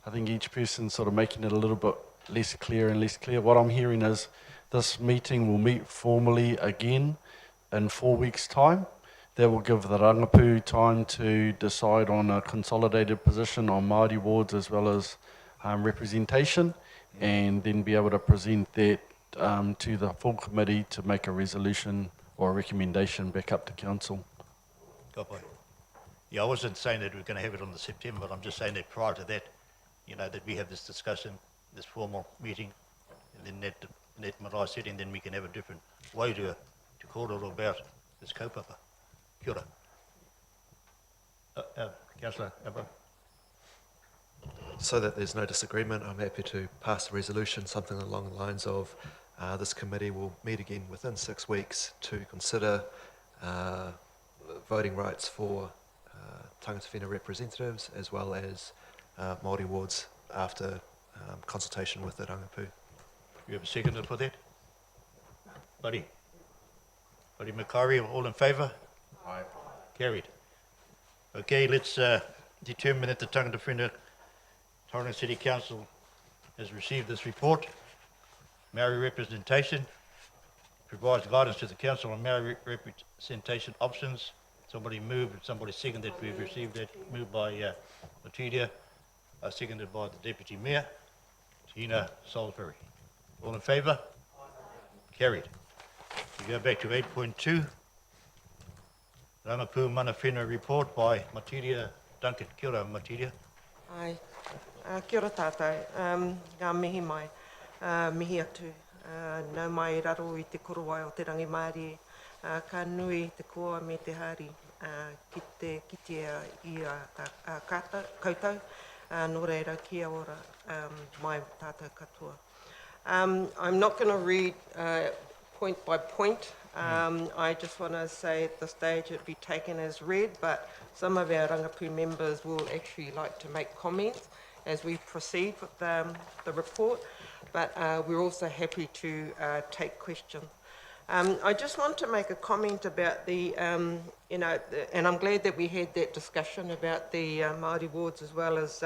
S3: I think each person's sort of making it a little bit less clear and less clear. What I'm hearing is this meeting will meet formally again in 4 weeks' time. That will give the rangapū time to decide on a consolidated position on Māori wards as well as representation, and then be able to present that to the full committee to make a resolution or a recommendation back up to council.
S14: Ka pai. Yeah, I wasn't saying that we're going to have it on the September, but I'm just saying that prior to that, you know, that we have this discussion, this formal meeting, and then that marae setting, then we can have a different way to call it about this kaupapa. Kia ora. Councillor Abba.
S6: So that there's no disagreement, I'm happy to pass a resolution, something along the lines of this committee will meet again within 6 weeks to consider voting rights for Tangata Whenua representatives as well as Māori wards after consultation with the rangapū.
S14: You have a seconder for that? Buddy Makari, all in favour? Aye. Carried. Okay, let's determine that the Tangata Whenua Tauranga City Council has received this report. Maori representation provides guidance to the council on Maori representation options. Somebody moved, somebody seconded that we've received that. Moved by Matiria, seconded by the Deputy Mayor, Tina Salisbury. All in favour? Carried. We go back to 8.2. Rangapū Mana Whenua report by Matiria Duncan. Kia ora, Matiria.
S7: Ai. Kia ora tātou. Ngā mihi mai. Mihi atu. Nau mai raro i te korowai o te rangi Māori. Ka nui te koa me te hari ki te kitea i a koutou. Nō reira kia ora mai tātou katoa. I'm not going to read point by point. I just want to say at this stage it be taken as read, but some of our rangapū members will actually like to make comments as we proceed with the report, but we're also happy to take questions. I just want to make a comment about the, and I'm glad that we had that discussion about the Māori wards as well as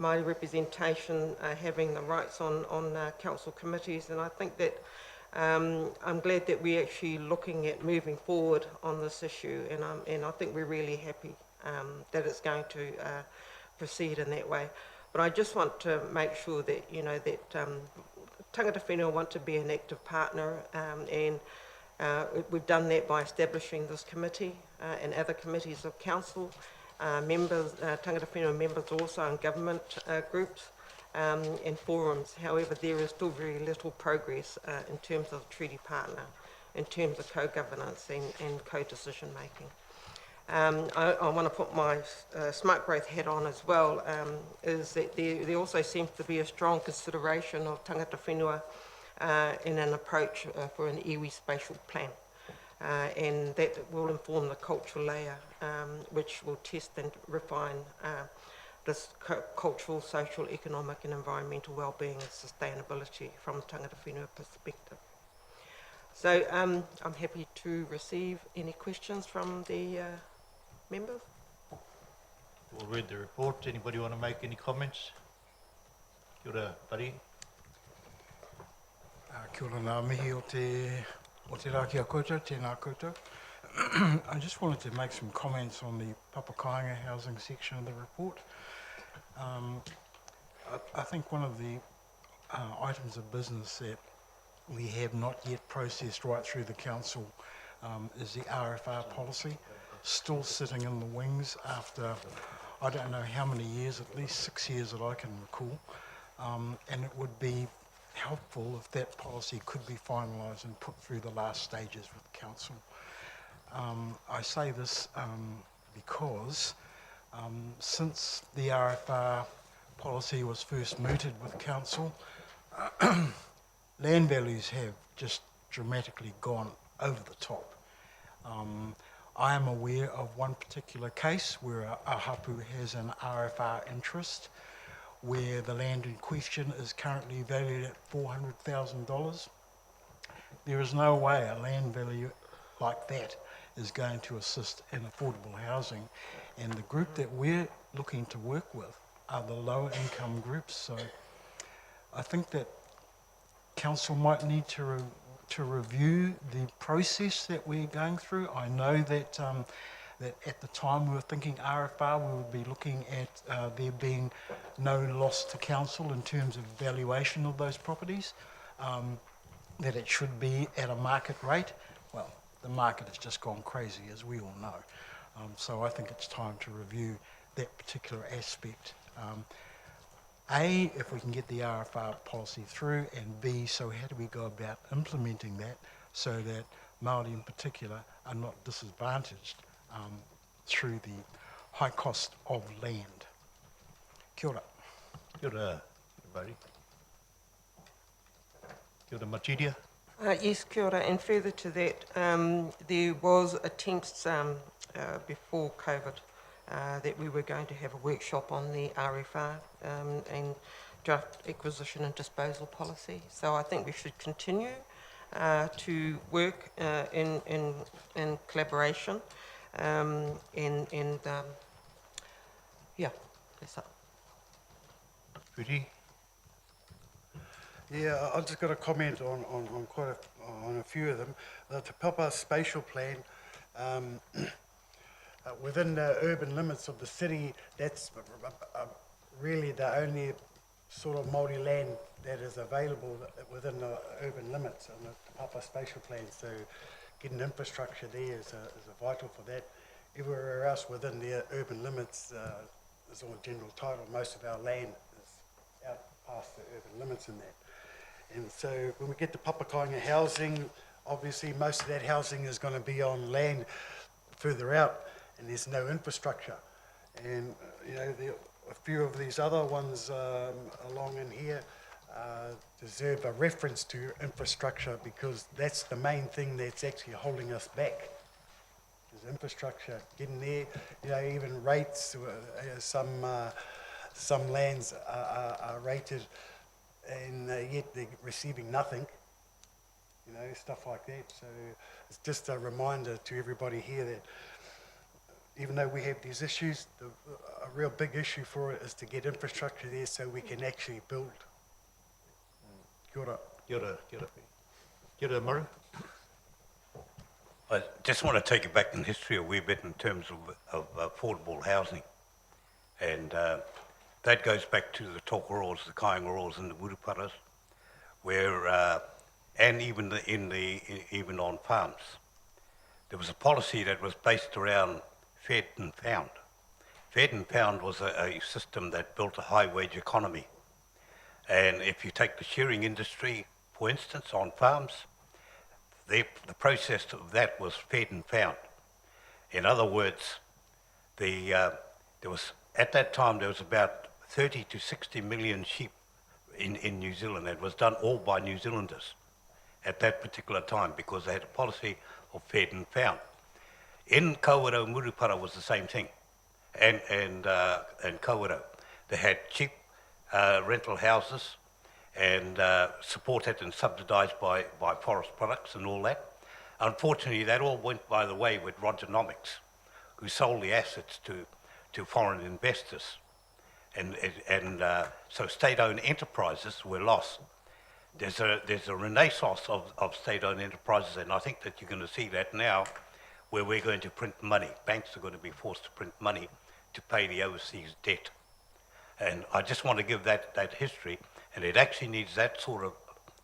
S7: Māori representation having the rights on council committees, and I think that I'm glad that we're actually looking at moving forward on this issue, and I think we're really happy that it's going to proceed in that way. But I just want to make sure that, that Tangata Whenua want to be an active partner, and we've done that by establishing this committee and other committees of council, members, Tangata Whenua members also in government groups and forums. However, there is still very little progress in terms of treaty partner, in terms of co-governance and co-decision making. I want to put my smart growth hat on as well, is that there also seems to be a strong consideration of Tangata Whenua in an approach for an iwi spatial plan. And that will inform the cultural layer, which will test and refine this cultural, social, economic and environmental well-being and sustainability from a Tangata Whenua perspective. So I'm happy to receive any questions from the members.
S14: We'll read the report. Anybody want to make any comments? Kia ora, Pari.
S8: Kia ora ngā mihi o te raki a koutou, tēnā koutou. I just wanted to make some comments on the Papakainga housing section of the report. I think one of the items of business that we have not yet processed right through the council is the RFR policy, still sitting in the wings after I don't know how many years, at least 6 years that I can recall, and it would be helpful if that policy could be finalised and put through the last stages with council. I say this because since the RFR policy was first mooted with council, land values have just dramatically gone over the top. I am aware of one particular case where a hapu has an RFR interest where the land in question is currently valued at $400,000. There is no way a land value like that is going to assist in affordable housing, and the group that we're looking to work with are the lower income groups. So I think that council might need to review the process that we're going through. I know that that at the time we were thinking RFR, we would be looking at there being no loss to council in terms of valuation of those properties, that it should be at a market rate. Well, the market has just gone crazy, as we all know. So I think it's time to review that particular aspect. A, if we can get the RFR policy through, and B, so how do we go about implementing that so that Māori in particular are not disadvantaged through the high cost of land. Kia ora.
S14: Kia ora, everybody. Kia ora, Matiria.
S7: Yes, kia ora. And further to that, there was attempts before COVID that we were going to have a workshop on the RFR and draft acquisition and disposal policy. So I think we should continue to work in collaboration yeah, that's it.
S14: Rudy.
S8: Yeah, I've just got a comment on a few of them. The Te Papa spatial plan, within the urban limits of the city, that's really the only sort of Māori land that is available within the urban limits and the Te Papa spatial plan. So getting infrastructure there is vital for that. Everywhere else within the urban limits is on general title. Most of our land is out past the urban limits in that. And so when we get to Papakainga housing, obviously most of that housing is going to be on land further out, and there's no infrastructure. And a few of these other ones along in here deserve a reference to infrastructure, because that's the main thing that's actually holding us back. Is infrastructure getting there? Even rates. Some lands are rated, and yet they're receiving nothing. you know, stuff like that. So it's just a reminder to everybody here that even though we have these issues, a real big issue for it is to get infrastructure there so we can actually build. Kia ora.
S14: Kia ora, kia ora. Kia ora, Murray.
S5: I just want to take you back in history a wee bit in terms of affordable housing. And that goes back to the Tokeros, the Kaingaros and the Muruparas, where, and even even on farms. There was a policy that was based around fed and found. Fed and found was a system that built a high wage economy. And if you take the shearing industry, for instance, on farms, the process of that was fed and found. In other words, there was, at that time, there was about 30 to 60 million sheep in New Zealand. It was done all by New Zealanders at that particular time because they had a policy of fed and found. In Kawerau, Murupara was the same thing, and Kawerau. They had cheap rental houses and supported and subsidised by forest products and all that. Unfortunately, that all went by the way with Rogernomics, who sold the assets to foreign investors. And so state-owned enterprises were lost. There's a renaissance of state-owned enterprises, and I think that you're going to see that now, where we're going to print money. Banks are going to be forced to print money to pay the overseas debt. And I just want to give that history, and it actually needs that sort of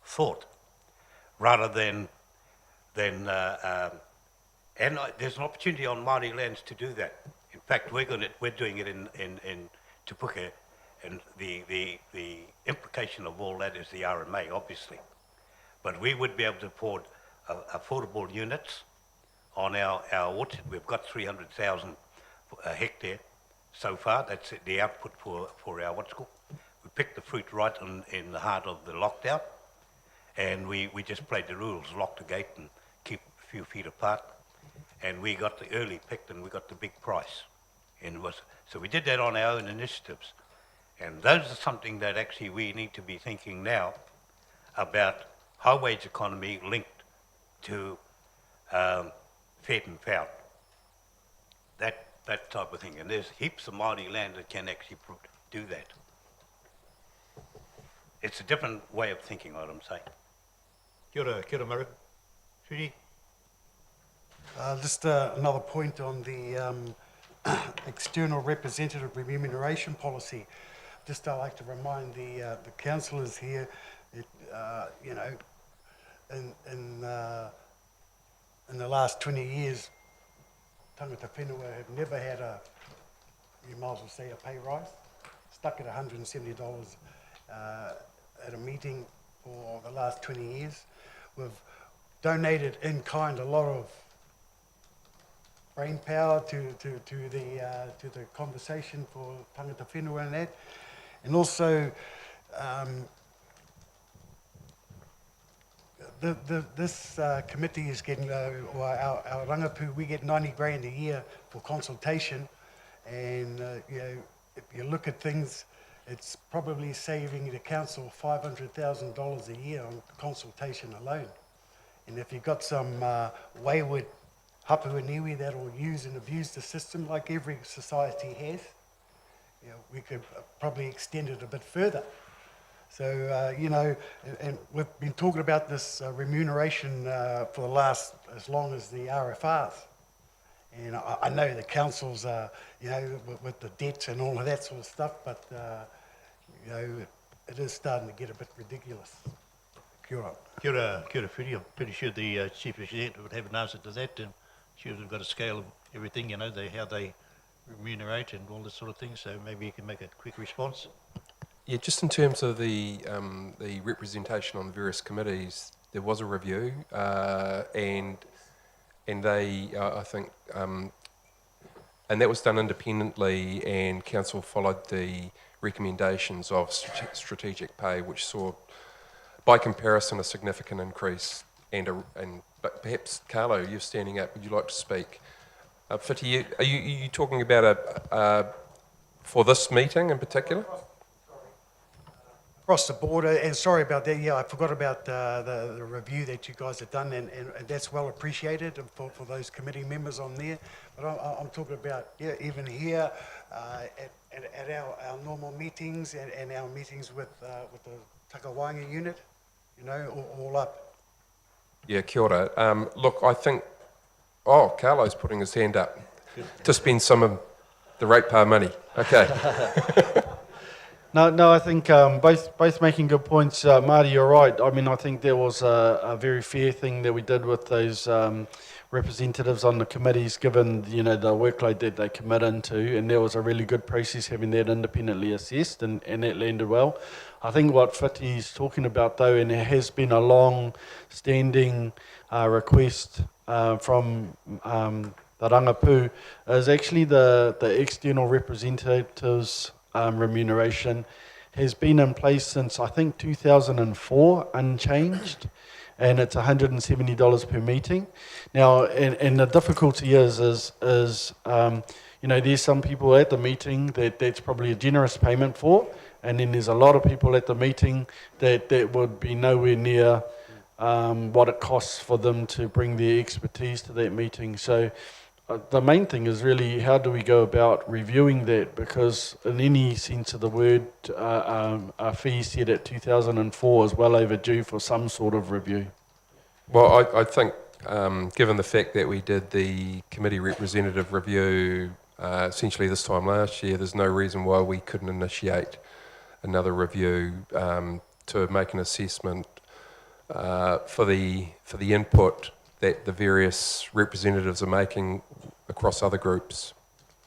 S5: thought, rather than and there's an opportunity on Māori lands to do that. In fact, we're doing it in Te Puke, and the implication of all that is the RMA, obviously. But we would be able to afford affordable units on our orchard. We've got 300,000 a hectare so far. That's the output for our what's called. We picked the fruit right in the heart of the lockdown, and we just played the rules, lock the gate and keep a few feet apart. And we got the early picked and we got the big price. So we did that on our own initiatives. And those are something that actually we need to be thinking now about high wage economy linked to fed and found. That type of thing. And there's heaps of Māori land that can actually do that. It's a different way of thinking, what I'm saying.
S14: Kia ora, Murray. Sudi?
S8: Just another point on the external representative remuneration policy. Just I'd like to remind the councillors here that, you know, in the last 20 years, Tangata Whenua have never had you might as well say a pay rise, stuck at $170 at a meeting for the last 20 years. We've donated in kind a lot of brain power to the conversation for Tangata Whenua and that. And also, this committee is getting, or our rangapu, we get 90 grand a year for consultation. And, you know, if you look at things, it's probably saving the council $500,000 a year on consultation alone. And if you've got some wayward hapu and iwi that will use and abuse the system like every society has, you know, we could probably extend it a bit further. So, you know, and we've been talking about this remuneration for the last, as long as the RFRs. And I know the councils, you know, with the debts and all of that sort of stuff, but, you know, it is starting to get a bit ridiculous. Kia ora.
S14: Kia ora, Whitty. I'm pretty sure the Chief Executive would have an answer to that. And she would have got a scale of everything, you know, how they remunerate and all this sort of thing. So maybe you can make a quick response.
S12: Yeah, just in terms of the representation on the various committees, there was a review, and they, I think, and that was done independently, and council followed the recommendations of strategic pay, which saw, by comparison, a significant increase. But perhaps Carlo, you're standing up. Would you like to speak? Whitty, are you talking about for this meeting in particular?
S8: across the border. And sorry about that. Yeah, I forgot about the review that you guys have done, and that's well appreciated for those committee members on there. But I'm talking about, yeah, even here at our normal meetings and our meetings with the Takawanga unit, you know, all up.
S12: Yeah, kia ora. Look, I think, oh, Carlo's putting his hand up to spend some of the ratepayer money. Okay.
S3: No, I think both making good points. Marty, you're right. I mean, I think there was a very fair thing that we did with those representatives on the committees, given, you know, the workload that they commit into, and there was a really good process having that independently assessed, and that landed well. I think what Whiti's talking about, though, and it has been a long-standing request from the Rangapu, is actually the external representatives remuneration has been in place since, I think, 2004, unchanged, and it's $170 per meeting. Now, and the difficulty is you know, there's some people at the meeting that's probably a generous payment for, and then there's a lot of people at the meeting that would be nowhere near what it costs for them to bring their expertise to that meeting. So the main thing is really, how do we go about reviewing that? Because in any sense of the word, a fee set at 2004 is well overdue for some sort of review.
S12: Well, I think, given the fact that we did the committee representative review essentially this time last year, there's no reason why we couldn't initiate another review to make an assessment for the input that the various representatives are making across other groups.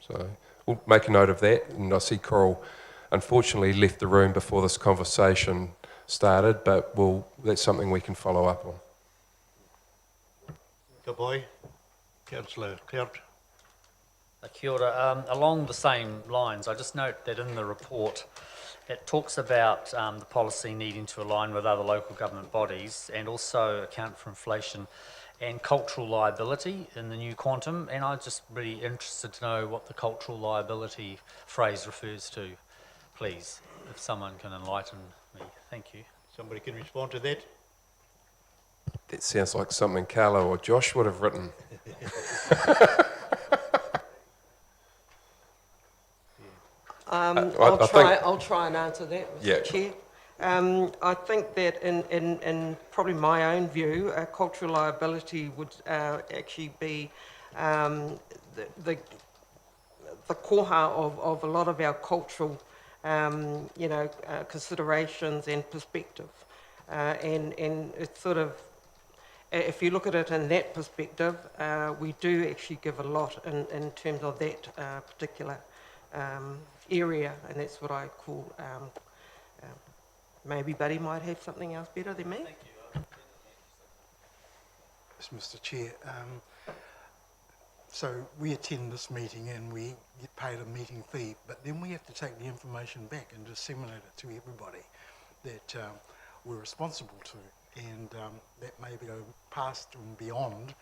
S12: So we'll make a note of that. And I see Coral unfortunately left the room before this conversation started, but that's something we can follow up on.
S14: Good boy. Councillor Clout.
S11: Kia ora. Along the same lines, I just note that in the report it talks about the policy needing to align with other local government bodies and also account for inflation and cultural liability in the new quantum, and I'm just really interested to know what the cultural liability phrase refers to, please, if someone can enlighten me. Thank you.
S14: Somebody can respond to that?
S12: That sounds like something Carlo or Josh would have written.
S7: I'll try and answer that, Mr.
S12: Yeah.
S7: Chair. I think that in probably my own view, cultural liability would actually be the koha of a lot of our cultural, considerations and perspective. And it's sort of, if you look at it in that perspective, we do actually give a lot in terms of that particular area, and that's what I call, maybe Buddy might have something else better than me.
S11: Thank you.
S15: Yes, Mr. Chair. So we attend this meeting and we get paid a meeting fee, but then we have to take the information back and disseminate it to everybody that we're responsible to, and that may go past and beyond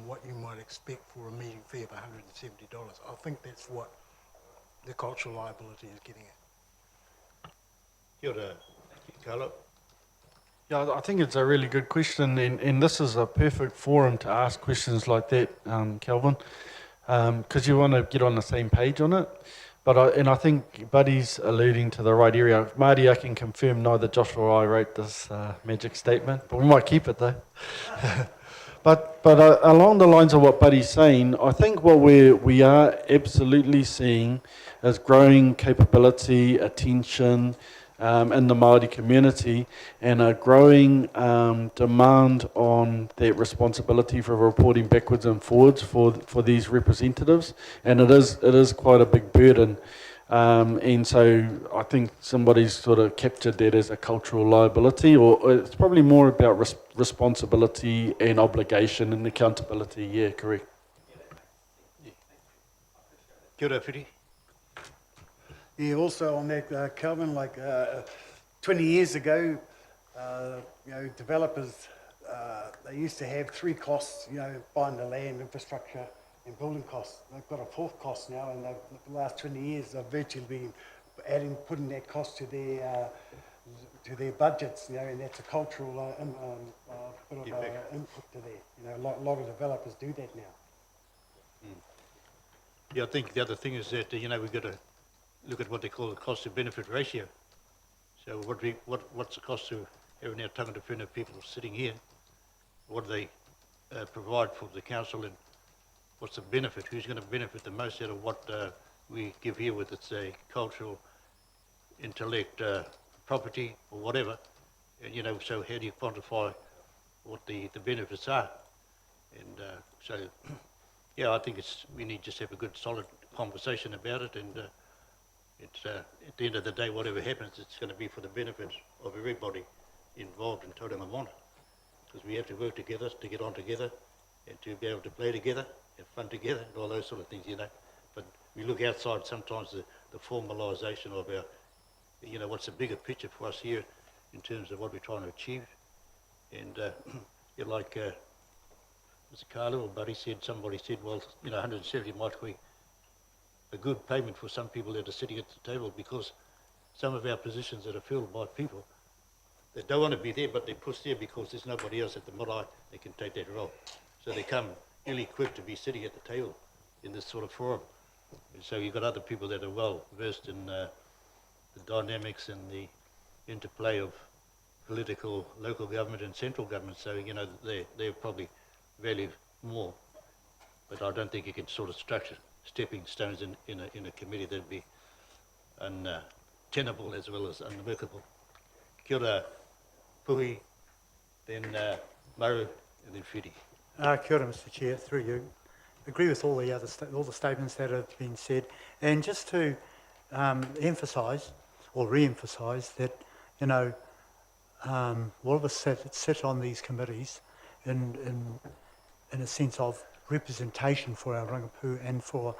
S15: what you might expect for a meeting fee of $170. I think that's what the cultural liability is getting at.
S14: Kia ora, Carlo.
S3: Yeah, I think it's a really good question, and this is a perfect forum to ask questions like that, Kelvin, because you want to get on the same page on it. But I think Buddy's alluding to the right area. Marty, I can confirm neither Josh or I wrote this magic statement, but we might keep it though. But along the lines of what Buddy's saying, I think what we are absolutely seeing is growing capability, attention in the Māori community, and a growing demand on that responsibility for reporting backwards and forwards for these representatives, and it is quite a big burden. And so I think somebody's sort of captured that as a cultural liability, or it's probably more about responsibility and obligation and accountability. Yeah, correct.
S14: Kia ora, Whiti.
S8: Yeah, also on that, Kelvin, like 20 years ago, developers, they used to have three costs, buying the land, infrastructure, and building costs. They've got a fourth cost now, and the last 20 years they've virtually been putting that cost to their
S15: to their budgets, you know, and that's a cultural bit of input to that. You know, a lot of developers do that now.
S14: Yeah, I think the other thing is that, you know, we've got to look at what they call the cost to benefit ratio. So what's the cost to having our Tangata Whenua people sitting here? What do they provide for the council, and what's the benefit? Who's going to benefit the most out of what we give here, with its cultural, intellect, property, or whatever? You know, so how do you quantify what the benefits are? And so, yeah, I think we need to just have a good, solid conversation about it, and it's at the end of the day, whatever happens, it's going to be for the benefit of everybody involved in Tauranga Moana. Because we have to work together to get on together, and to be able to play together, have fun together, and all those sort of things, you know. But we look outside sometimes the formalisation of our, you know, what's the bigger picture for us here in terms of what we're trying to achieve. And yeah, like Mr. Carlo or Buddy said, somebody said, well, you know, 170 might be a good payment for some people that are sitting at the table, because some of our positions that are filled by people that don't want to be there, but they're pushed there because there's nobody else at the marae that can take that role. So they come really quick to be sitting at the table in this sort of forum. And so you've got other people that are well versed in the dynamics and the interplay of political, local government and central government. So, you know, they're probably value more. But I don't think you can sort of structure stepping stones in a committee that'd be untenable as well as unworkable. Kia ora, Puhi, then Maru, and then Whiri.
S1: Kia ora, Mr. Chair, through you. Agree with all the statements that have been said, and just to emphasise or re-emphasise that, you know, all of us sit on these committees in a sense of representation for our rangapu and for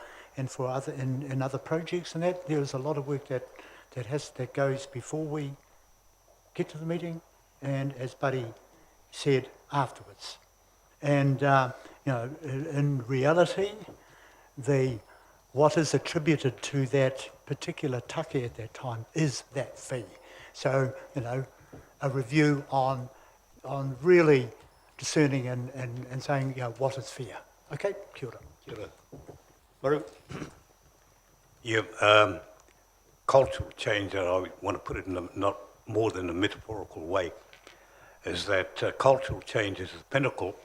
S1: other in other projects, and that there is a lot of work that goes before we get to the meeting, and as Buddy said, afterwards. And you know, in reality, what is attributed to that particular take at that time is that fee. So, you know, a review on really discerning and saying, you know, what is fair. Okay, kia ora.
S14: Kia ora. Maru?
S5: Yeah, cultural change, that I want to put it in not more than a metaphorical way, is that cultural change is the pinnacle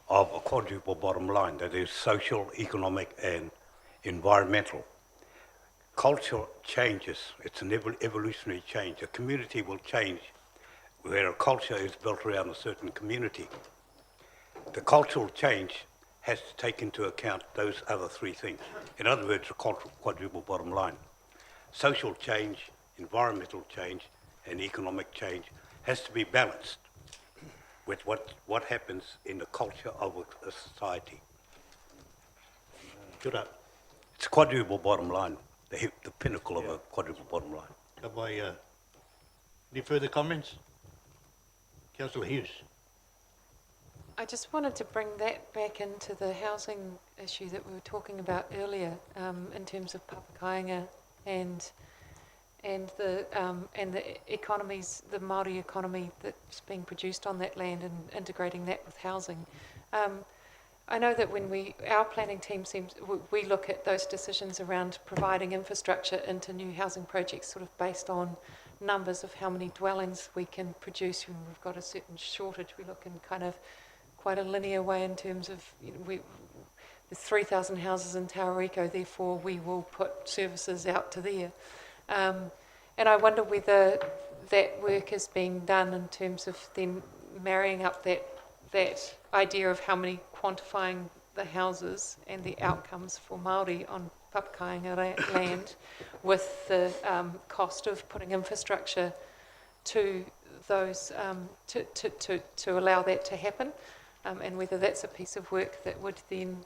S5: of a quadruple bottom line, that is social, economic and environmental. Culture changes, it's an evolutionary change. A community will change where a culture is built around a certain community. The cultural change has to take into account those other three things. In other words, a quadruple bottom line. Social change, environmental change and economic change has to be balanced with what happens in the culture of a society.
S14: Kia ora.
S5: It's a quadruple bottom line, the pinnacle of a quadruple bottom line.
S14: Any further comments? Councillor Hughes.
S16: I just wanted to bring that back into the housing issue that we were talking about earlier, in terms of papakainga and the economies, the Māori economy that's being produced on that land, and integrating that with housing. I know that when our planning team we look at those decisions around providing infrastructure into new housing projects sort of based on numbers of how many dwellings we can produce when we've got a certain shortage. We look in kind of quite a linear way in terms of, you know, there's 3,000 houses in Tauranga, therefore we will put services out to there. And I wonder whether that work is being done in terms of then marrying up that idea of how many, quantifying the houses and the outcomes for Māori on papakainga land with the cost of putting infrastructure to those, to allow that to happen, and whether that's a piece of work that would then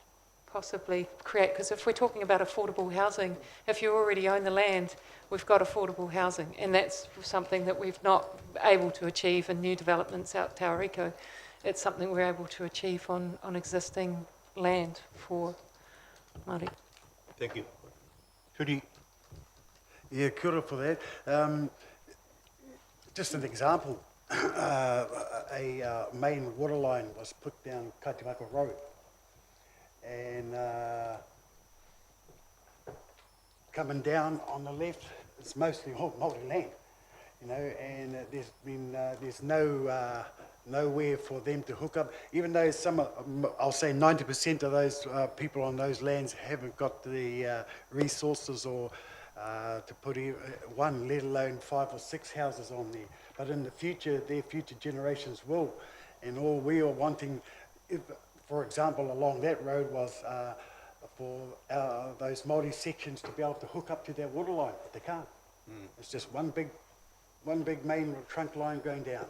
S16: possibly create, because if we're talking about affordable housing, if you already own the land, we've got affordable housing, and that's something that we've not able to achieve in new developments out Tauranga. It's something we're able to achieve on existing land for Māori.
S14: Thank you. Whiri.
S8: Yeah, kia ora for that. just an example, a main water line was put down Kaitimaka Road, and coming down on the left, it's mostly all Māori land, you know, and there's nowhere for them to hook up, even though I'll say 90% of those people on those lands haven't got the resources or to put one, let alone 5 or 6 houses on there. But in the future, their future generations will. And all we are wanting, for example, along that road was for those Māori sections to be able to hook up to their water line, but they can't. It's just one big main trunk line going down,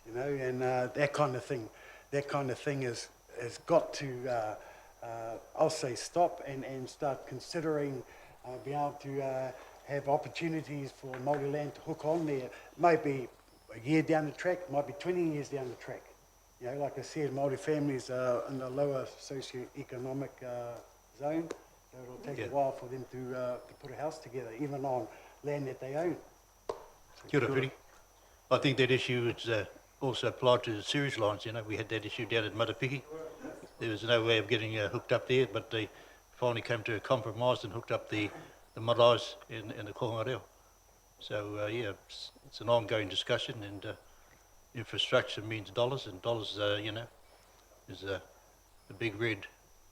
S8: you know, and that kind of thing has got to, I'll say, stop and start considering being able to have opportunities for Māori land to hook on there. Might be a year down the track, might be 20 years down the track. You know, like I said, Māori families are in the lower socio-economic zone. So it'll take a while for them to put a house together, even on land that they own.
S14: Kia ora, Whiri. I think that issue is also applied to the sewage lines. You know, we had that issue down at Marapiki. There was no way of getting hooked up there, but they finally came to a compromise and hooked up the maraes in the Kohanga Reo. So, yeah, it's an ongoing discussion, and infrastructure means dollars, and dollars, you know, is the big red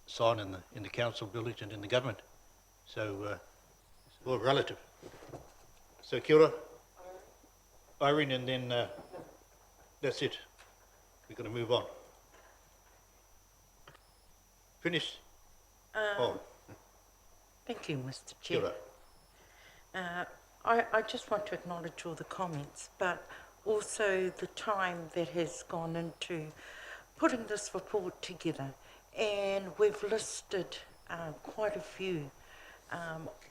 S14: sign in the council village and in the government. So, it's all relative. So, kia ora, Irene, and then that's it. We're going to move on. Finished?
S9: Thank you, Mr. Chair. I just want to acknowledge all the comments, but also the time that has gone into putting this report together. And we've listed quite a few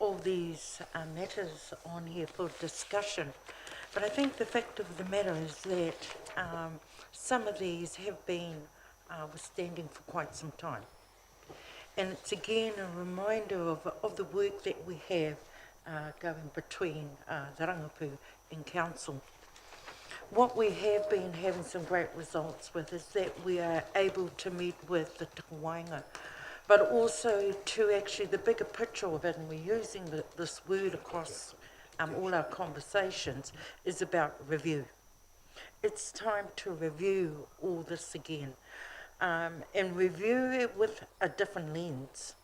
S9: of these matters on here for discussion. But I think the fact of the matter is that some of these have been withstanding for quite some time. And it's again a reminder of the work that we have going between the Rangapu and Council. What we have been having some great results with is that we are able to meet with the Tauranga, but also to actually the bigger picture of it, and we're using this word across all our conversations, is about review. It's time to review all this again. And review it with a different lens.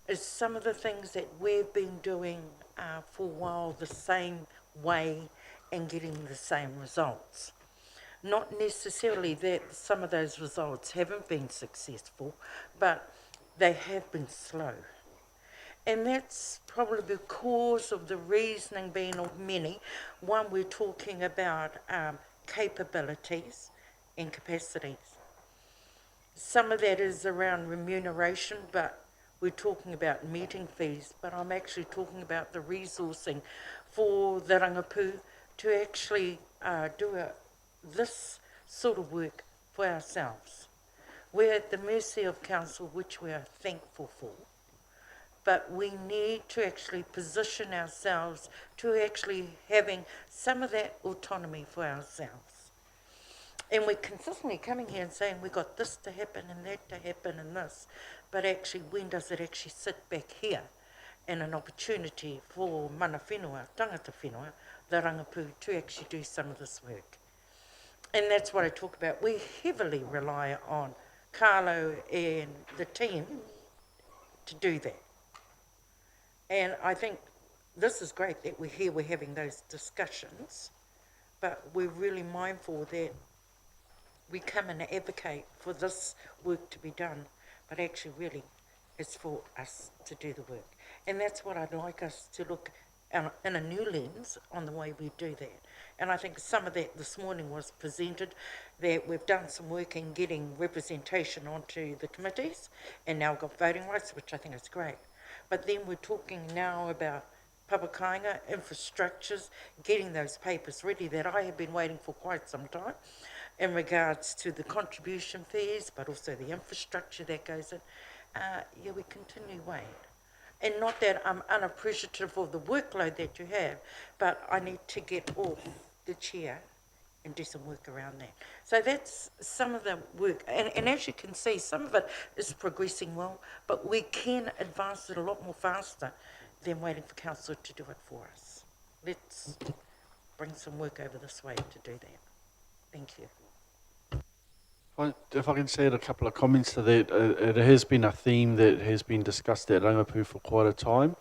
S9: Is some of the things that we've been doing for a while the same way and getting the same results. Not necessarily that some of those results haven't been successful, but they have been slow. And that's probably because of the reasoning being of many. One, we're talking about capabilities and capacities. Some of that is around remuneration, but we're talking about meeting fees, but I'm actually talking about the resourcing for the Rangapu to actually do this sort of work for ourselves. We're at the mercy of council, which we are thankful for, but we need to actually position ourselves to actually having some of that autonomy for ourselves. And we're consistently coming here and saying we've got this to happen and that to happen and this, but actually when does it actually sit back here and an opportunity for mana whenua, tangata whenua, the Rangapu, to actually do some of this work. And that's what I talk about. We heavily rely on Carlo and the team to do that. And I think this is great that we're here, we're having those discussions, but we're really mindful that we come and advocate for this work to be done, but actually really it's for us to do the work. And that's what I'd like us to look in a new lens on the way we do that. And I think some of that this morning was presented, that we've done some work in getting representation onto the committees and now got voting rights, which I think is great. But then we're talking now about papakainga, infrastructures, getting those papers ready that I have been waiting for quite some time in regards to the contribution fees, but also the infrastructure that goes in. Yeah, we continue waiting. And not that I'm unappreciative of the workload that you have, but I need to get off the chair and do some work around that. So that's some of the work. And as you can see, some of it is progressing well, but we can advance it a lot more faster than waiting for council to do it for us. Let's bring some work over this way to do that. Thank you.
S3: If I can say a couple of comments to that, it has been a theme that has been discussed at Rangapu for quite a time.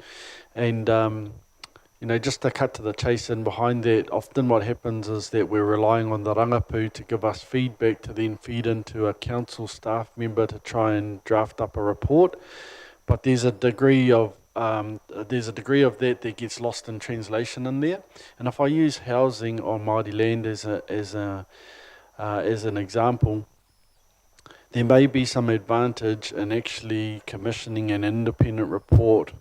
S3: And, you know, just to cut to the chase and behind that, often what happens is that we're relying on the Rangapu to give us feedback to then feed into a council staff member to try and draft up a report. But there's a degree of that gets lost in translation in there. And if I use housing on Māori land as an example, there may be some advantage in actually commissioning an independent report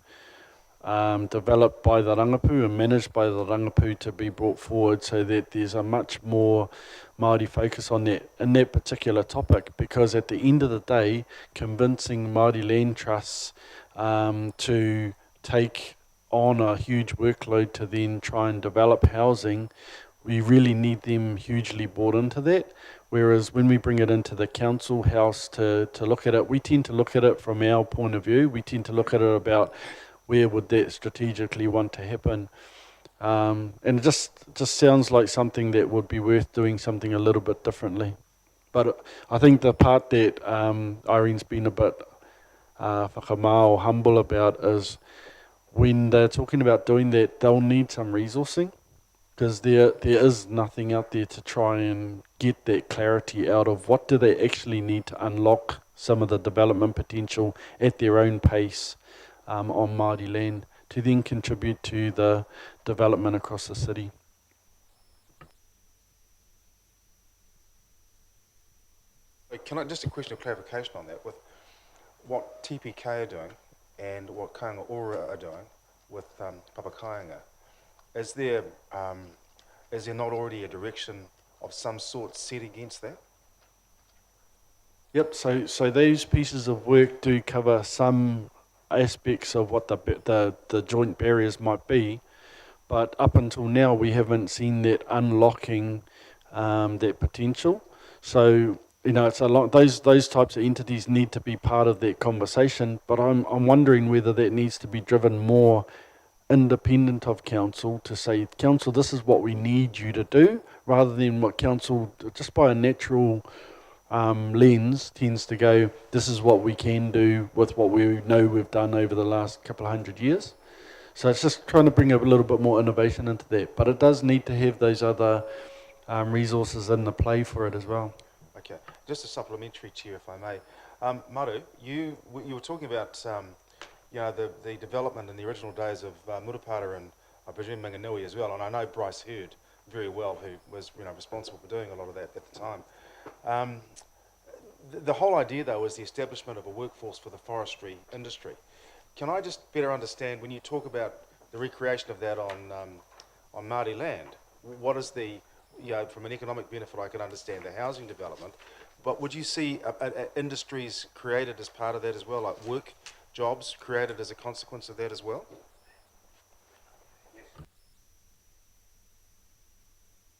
S3: developed by the Rangapu and managed by the Rangapu to be brought forward so that there's a much more Māori focus on that in that particular topic, because at the end of the day, convincing Māori land trusts to take on a huge workload to then try and develop housing, we really need them hugely bought into that. Whereas when we bring it into the council house to look at it, we tend to look at it from our point of view. We tend to look at it about where would that strategically want to happen. And it just sounds like something that would be worth doing something a little bit differently. But I think the part that Irene's been a bit whakamā or humble about is when they're talking about doing that, they'll need some resourcing, because there is nothing out there to try and get that clarity out of what do they actually need to unlock some of the development potential at their own pace on Māori land to then contribute to the development across the city.
S13: Can I just a question of clarification on that? With what TPK are doing and what Kāinga Ora are doing with Papakāinga, is there not already a direction of some sort set against that?
S3: Yep. So those pieces of work do cover some aspects of what the joint barriers might be, but up until now we haven't seen that unlocking that potential. So you know, it's a lot. Those types of entities need to be part of that conversation. But I'm wondering whether that needs to be driven more independent of council to say, council, this is what we need you to do, rather than what council, just by a natural lens, tends to go, this is what we can do with what we know we've done over the last couple of 100 years. So it's just trying to bring a little bit more innovation into that. But it does need to have those other resources in the play for it as well.
S13: Okay, just a supplementary, Chair, if I may. Maru, you were talking about you know, the development in the original days of Murupara and I presume Minganui as well, and I know Bryce Hurd very well, who was responsible for doing a lot of that at the time. The whole idea, though, is the establishment of a workforce for the forestry industry. Can I just better understand, when you talk about the recreation of that on Māori land, what is the, from an economic benefit, I can understand the housing development, but would you see industries created as part of that as well, like work jobs created as a consequence of that as well?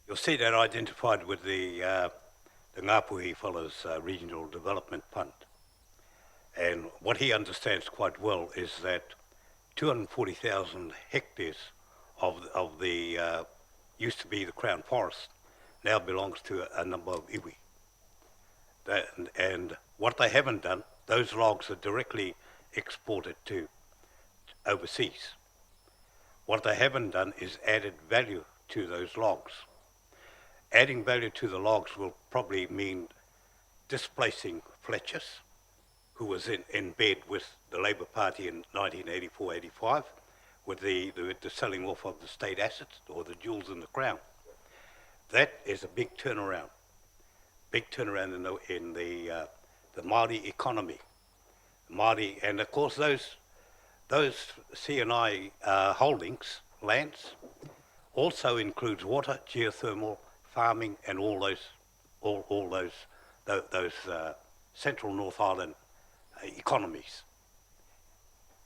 S5: You'll see that identified with the Ngāpuhi Fellows Regional Development Fund. And what he understands quite well is that 240,000 hectares of the used to be the Crown Forest now belongs to a number of iwi. And what they haven't done, those logs are directly exported to overseas. What they haven't done is added value to those logs. Adding value to the logs will probably mean displacing Fletchers, who was in bed with the Labour Party in 1984-85 with the selling off of the state assets or the jewels in the crown. That is a big turnaround in the Māori economy. Māori, and of course those C&I holdings, lands, also includes water, geothermal, farming, and all those Central North Island economies.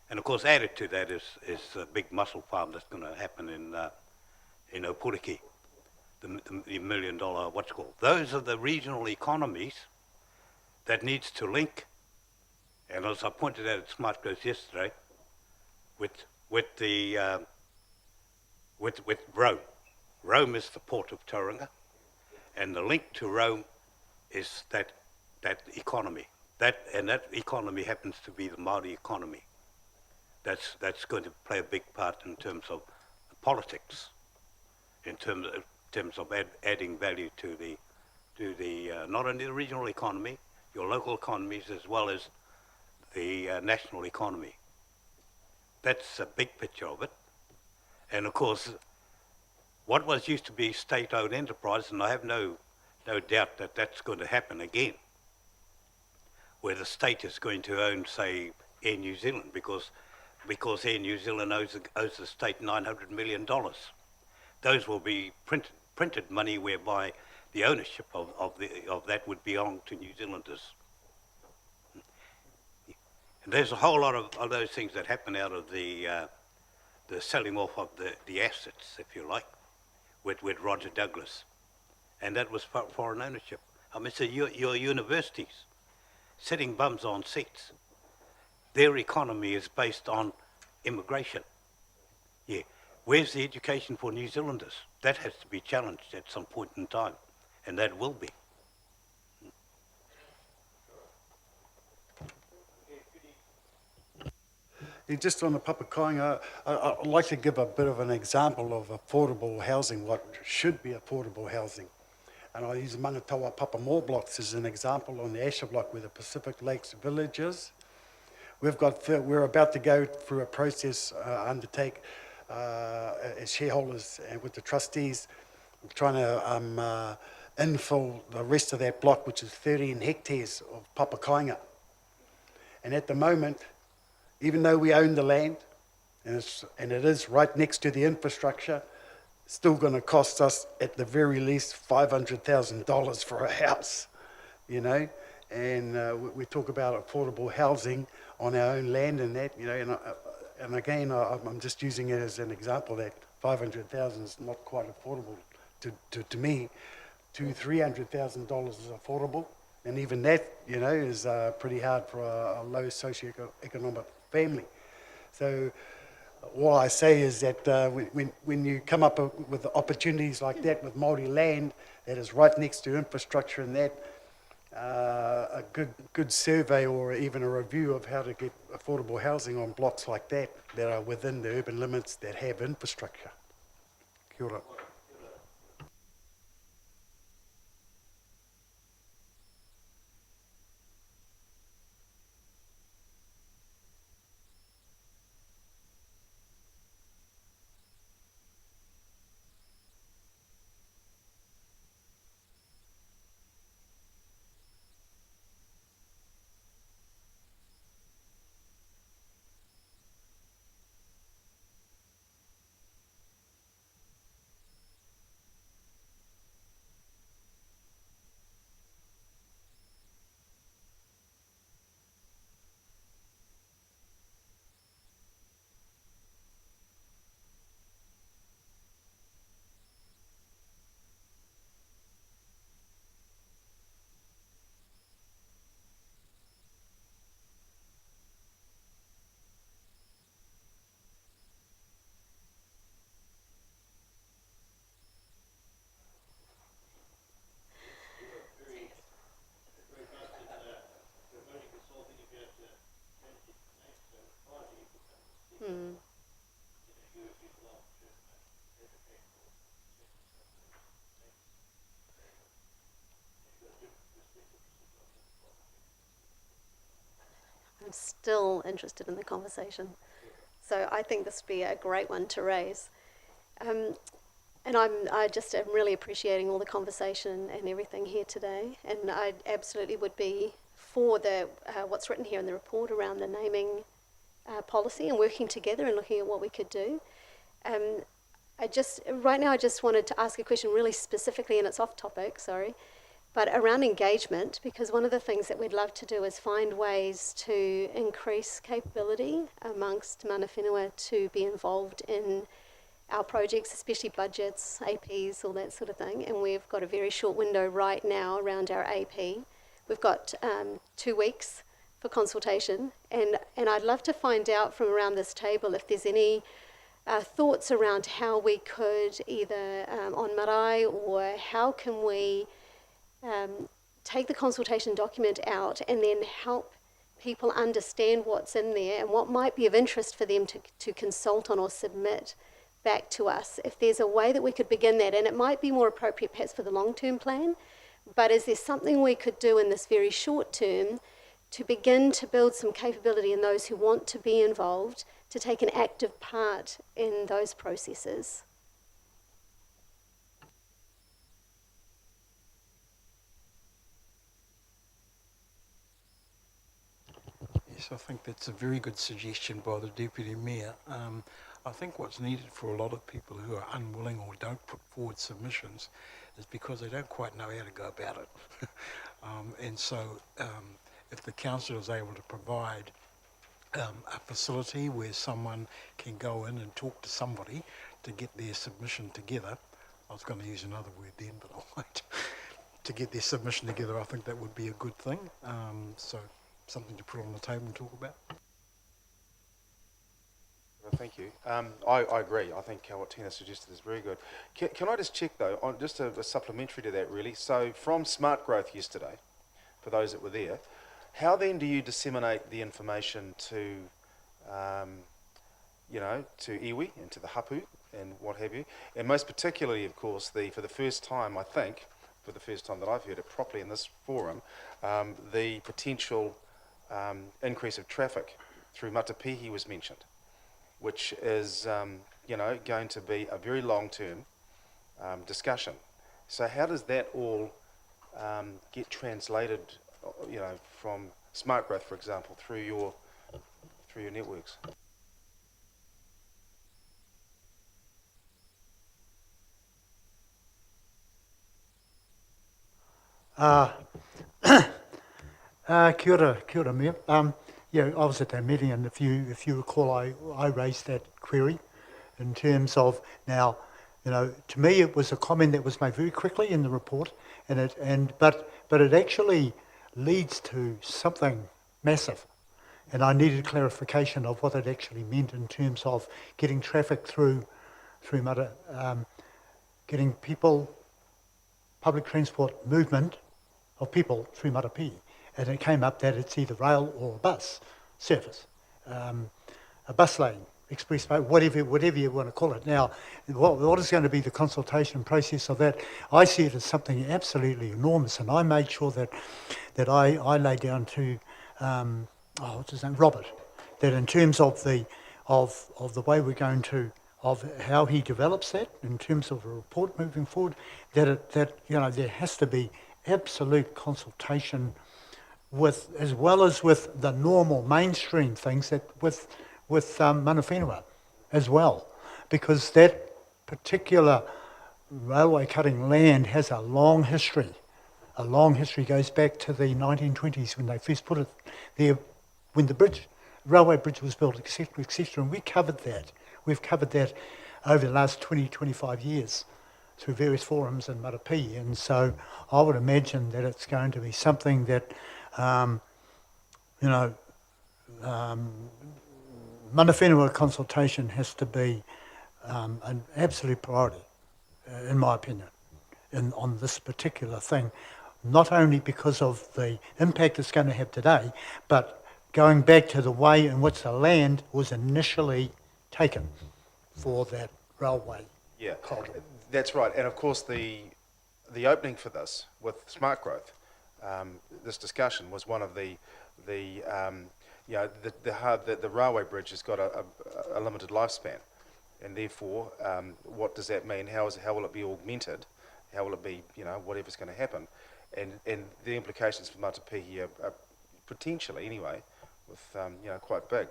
S5: And of course, added to that is a big mussel farm that's going to happen in Opuriki. the million dollar, what's called. Those are the regional economies that needs to link. And as I pointed out at Smart Growth yesterday, with Rome. Rome is the port of Tauranga, and the link to Rome is that economy. That economy happens to be the Māori economy. That's going to play a big part in terms of politics, in terms of adding value to the not only the regional economy, your local economies, as well as the national economy. That's a big picture of it. And of course, what was used to be state-owned enterprise, and I have no doubt that that's going to happen again, where the state is going to own, say, Air New Zealand, because Air New Zealand owes the state $900 million. Those will be printed money whereby the ownership of that would belong to New Zealanders. And there's a whole lot of those things that happen out of the selling off of the assets, if you like, with Roger Douglas. And that was foreign ownership. I mean, so your universities, sitting bums on seats, their economy is based on immigration. Yeah. Where's the education for New Zealanders? That has to be challenged at some point in time, and that will be.
S8: Just on the Papakainga, I'd like to give a bit of an example of affordable housing, what should be affordable housing. And I use Mangatawa Papamore blocks as an example on the Asher block where the Pacific Lakes Village is. We're about to go through a process, undertake as shareholders and with the trustees, trying to infill the rest of that block, which is 13 hectares of Papakainga. And at the moment, even though we own the land, and it is right next to the infrastructure, it's still going to cost us at the very least $500,000 for a house, you know. And we talk about affordable housing on our own land and that, you know. And again, I'm just using it as an example that $500,000 is not quite affordable to me. $300,000 is affordable, and even that, you know, is pretty hard for a low socioeconomic family. So all I say is that when you come up with opportunities like that with Māori land that is right next to infrastructure and that, a good survey or even a review of how to get affordable housing on blocks like that are within the urban limits that have infrastructure. Kia ora.
S17: I'm still interested in the conversation. So I think this would be a great one to raise. And I just am really appreciating all the conversation and everything here today. And I absolutely would be for the what's written here in the report around the naming policy and working together and looking at what we could do. Right now I just wanted to ask a question really specifically, and it's off topic, sorry, but around engagement, because one of the things that we'd love to do is find ways to increase capability amongst mana whenua to be involved in our projects, especially budgets, APs, all that sort of thing. And we've got a very short window right now around our AP. We've got 2 weeks for consultation, and I'd love to find out from around this table if there's any thoughts around how we could either on marae, or how can we take the consultation document out and then help people understand what's in there and what might be of interest for them to consult on or submit back to us. If there's a way that we could begin that, and it might be more appropriate perhaps for the long-term plan, but is there something we could do in this very short term to begin to build some capability in those who want to be involved to take an active part in those processes?
S15: Yes, I think that's a very good suggestion by the Deputy Mayor. I think what's needed for a lot of people who are unwilling or don't put forward submissions is because they don't quite know how to go about it. And so if the council is able to provide a facility where someone can go in and talk to somebody to get their submission together, I was going to use another word then, but I won't, to get their submission together, I think that would be a good thing. So something to put on the table and talk about.
S13: Well, thank you. I agree. I think what Tina suggested is very good. Can I just check though, on just a supplementary to that really, so from Smart Growth yesterday, for those that were there, how then do you disseminate the information to, you know, to iwi and to the hapu and what have you? And most particularly, of course, for the first time, I think, for the first time that I've heard it properly in this forum, the potential increase of traffic through Matapihi was mentioned, which is, you know, going to be a very long-term discussion. So how does that all get translated, you know, from Smart Growth, for example, through your networks?
S1: Kia ora, Mayor. Yeah, I was at that meeting, and if you recall, I raised that query in terms of now, you know, to me it was a comment that was made very quickly in the report, but it actually leads to something massive, and I needed clarification of what it actually meant in terms of getting traffic through Mata, getting people, public transport movement of people through Matapihi. And it came up that it's either rail or a bus service, a bus lane, expressway, whatever you want to call it. Now, what is going to be the consultation process of that? I see it as something absolutely enormous, and I made sure that I laid down to what's his name, Robert, that in terms of the way we're going to, of how he develops that in terms of a report moving forward, that you know, there has to be absolute consultation with, as well as with the normal mainstream things, that with mana whenua as well, because that particular railway cutting land has a long history. A long history goes back to the 1920s when they first put it there, when the railway bridge was built, etc., etc. And we covered that. We've covered that over the last 20, 25 years through various forums in Matapihi. And so I would imagine that it's going to be something that, you know, mana whenua consultation has to be an absolute priority, in my opinion, on this particular thing, not only because of the impact it's going to have today, but going back to the way in which the land was initially taken for that railway corridor.
S13: That's right. And of course, the opening for this with Smart Growth, this discussion was one of the railway bridge has got a limited lifespan, and therefore, what does that mean? How will it be augmented? How will it be, you know, whatever's going to happen? And the implications for Matapihi are potentially, anyway, with you know, quite big.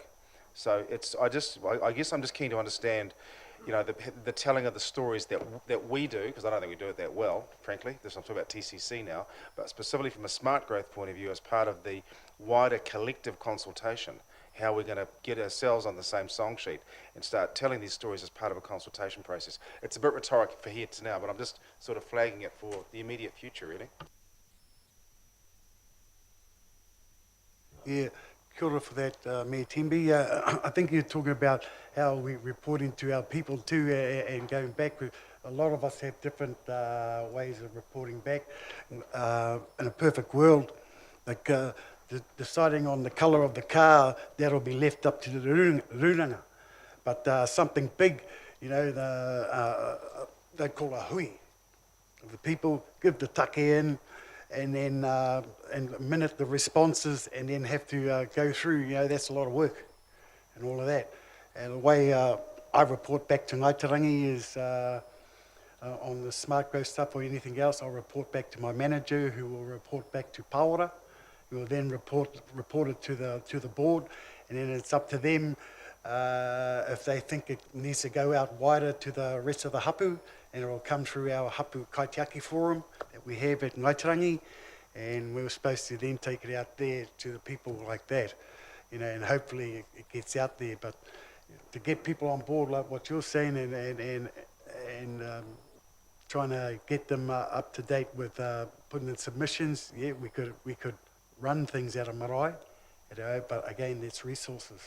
S13: So I guess I'm just keen to understand, you know, the telling of the stories that we do, because I don't think we do it that well, frankly. I'm talking about TCC now, but specifically from a Smart Growth point of view, as part of the wider collective consultation, how we're going to get ourselves on the same song sheet and start telling these stories as part of a consultation process. It's a bit rhetoric for here to now, but I'm just sort of flagging it for the immediate future, really.
S8: Yeah, kia ora for that, Mayor Tembe. I think you're talking about how we're reporting to our people too, and going back. A lot of us have different ways of reporting back. In a perfect world, like deciding on the colour of the car, that'll be left up to the ruranga. But something big, you know, they call a hui. The people give the take in, and then and minute the responses, and then have to go through. You know, that's a lot of work, and all of that. And the way I report back to Tauranga is on the smart growth stuff or anything else. I'll report back to my manager, who will report back to Paora, who will then report it to the board, and then it's up to them if they think it needs to go out wider to the rest of the hapu, and it will come through our hapu kaitiaki forum that we have at Ngaitarangi, and we're supposed to then take it out there to the people like that, you know, and hopefully it gets out there. But to get people on board like what you're saying, and trying to get them up to date with putting in submissions, yeah, we could run things out of marae, you know, but again, it's resources.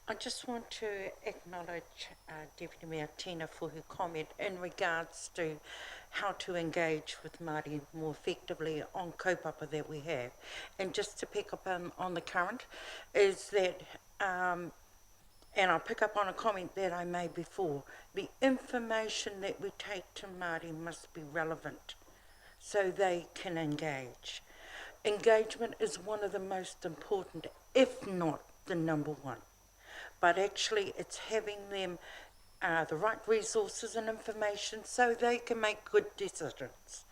S9: I just want to acknowledge Deputy Mayor Tina for her comment in regards to how to engage with Māori more effectively on kaupapa that we have. And just to pick up on the current, is that, and I'll pick up on a comment that I made before, the information that we take to Māori must be relevant so they can engage. Engagement is one of the most important, if not the number one. But actually it's having them the right resources and information so they can make good decisions.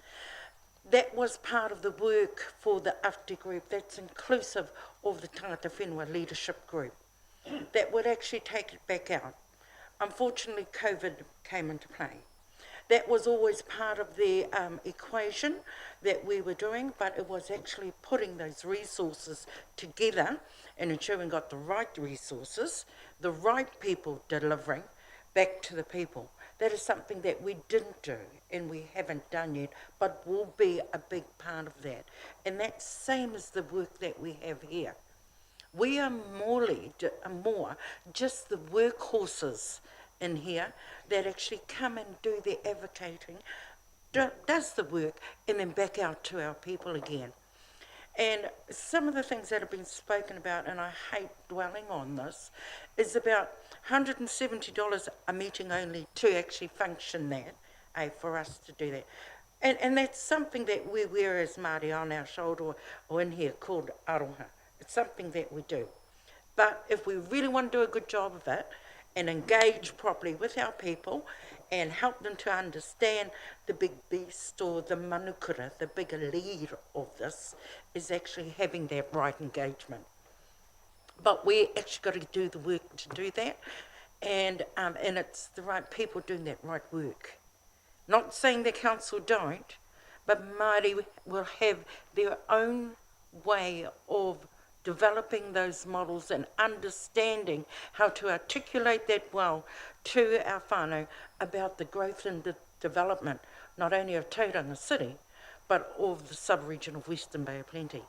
S9: That was part of the work for the AFTI group, that's inclusive of the Tangata Whenua leadership group, that would actually take it back out. Unfortunately, COVID came into play. That was always part of the equation that we were doing, but it was actually putting those resources together and ensuring we got the right resources, the right people delivering back to the people. That is something that we didn't do and we haven't done yet, but will be a big part of that. And that's same as the work that we have here. We are more just the workhorses in here that actually come and do the advocating, does the work, and then back out to our people again. And some of the things that have been spoken about, and I hate dwelling on this, is about $170 a meeting only to actually function that, for us to do that. And that's something that we wear as Māori on our shoulder or in here called aroha. It's something that we do. But if we really want to do a good job of it and engage properly with our people and help them to understand the big beast or the manukura, the bigger lead of this, is actually having that right engagement. But we actually got to do the work to do that, and it's the right people doing that right work. Not saying the council don't, but Māori will have their own way of developing those models and understanding how to articulate that well to our whānau about the growth and the development, not only of Tauranga City, but of the sub-region of Western Bay of Plenty.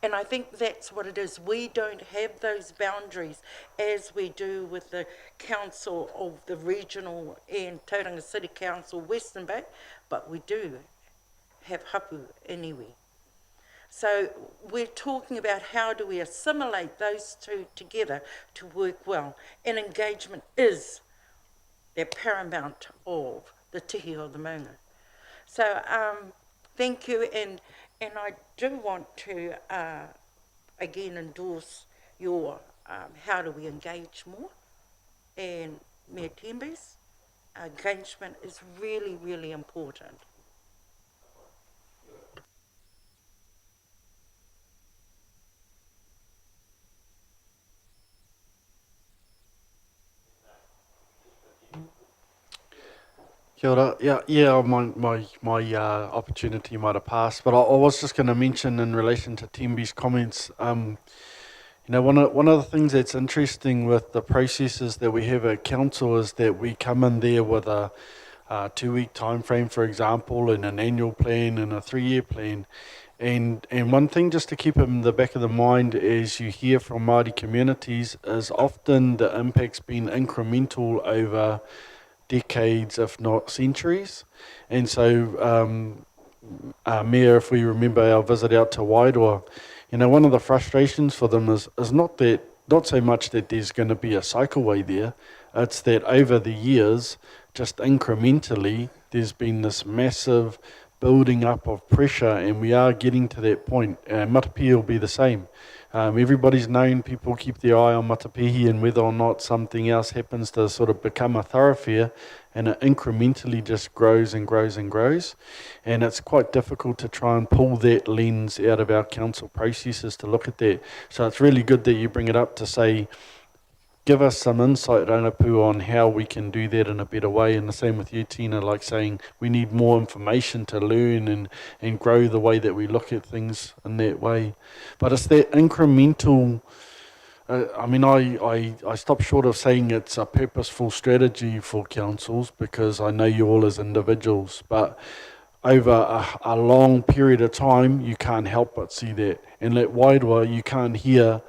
S9: And I think that's what it is. We don't have those boundaries as we do with the council of the regional and Tauranga City Council, Western Bay, but we do have hapu anyway. So we're talking about how do we assimilate those two together to work well. And engagement is the paramount of the tihi o the maunga. So thank you, and I do want to again endorse your how do we engage more, and Mayor Tembe's engagement is really, really important.
S3: Kia ora. Yeah, my opportunity might have passed, but I was just going to mention in relation to Tembi's comments, you know, one of the things that's interesting with the processes that we have at council is that we come in there with a 2-week time frame, for example, and an annual plan and a 3-year plan. And one thing just to keep in the back of the mind as you hear from Māori communities is often the impact's been incremental over decades, if not centuries. And so, Mayor, if we remember our visit out to Wairoa, you know, one of the frustrations for them is not so much that there's going to be a cycleway there, it's that over the years, just incrementally, there's been this massive building up of pressure, and we are getting to that point. Matapihi will be the same. Everybody's known, people keep their eye on Matapihi and whether or not something else happens to sort of become a thoroughfare, and it incrementally just grows and grows and grows. And it's quite difficult to try and pull that lens out of our council processes to look at that. So it's really good that you bring it up to say, give us some insight, Ranapu, on how we can do that in a better way. And the same with you, Tina, like saying we need more information to learn and grow the way that we look at things in that way. But it's that incremental, I stop short of saying it's a purposeful strategy for councils because I know you all as individuals, but over a long period of time, you can't help but see that. And at Wairoa, you can't hear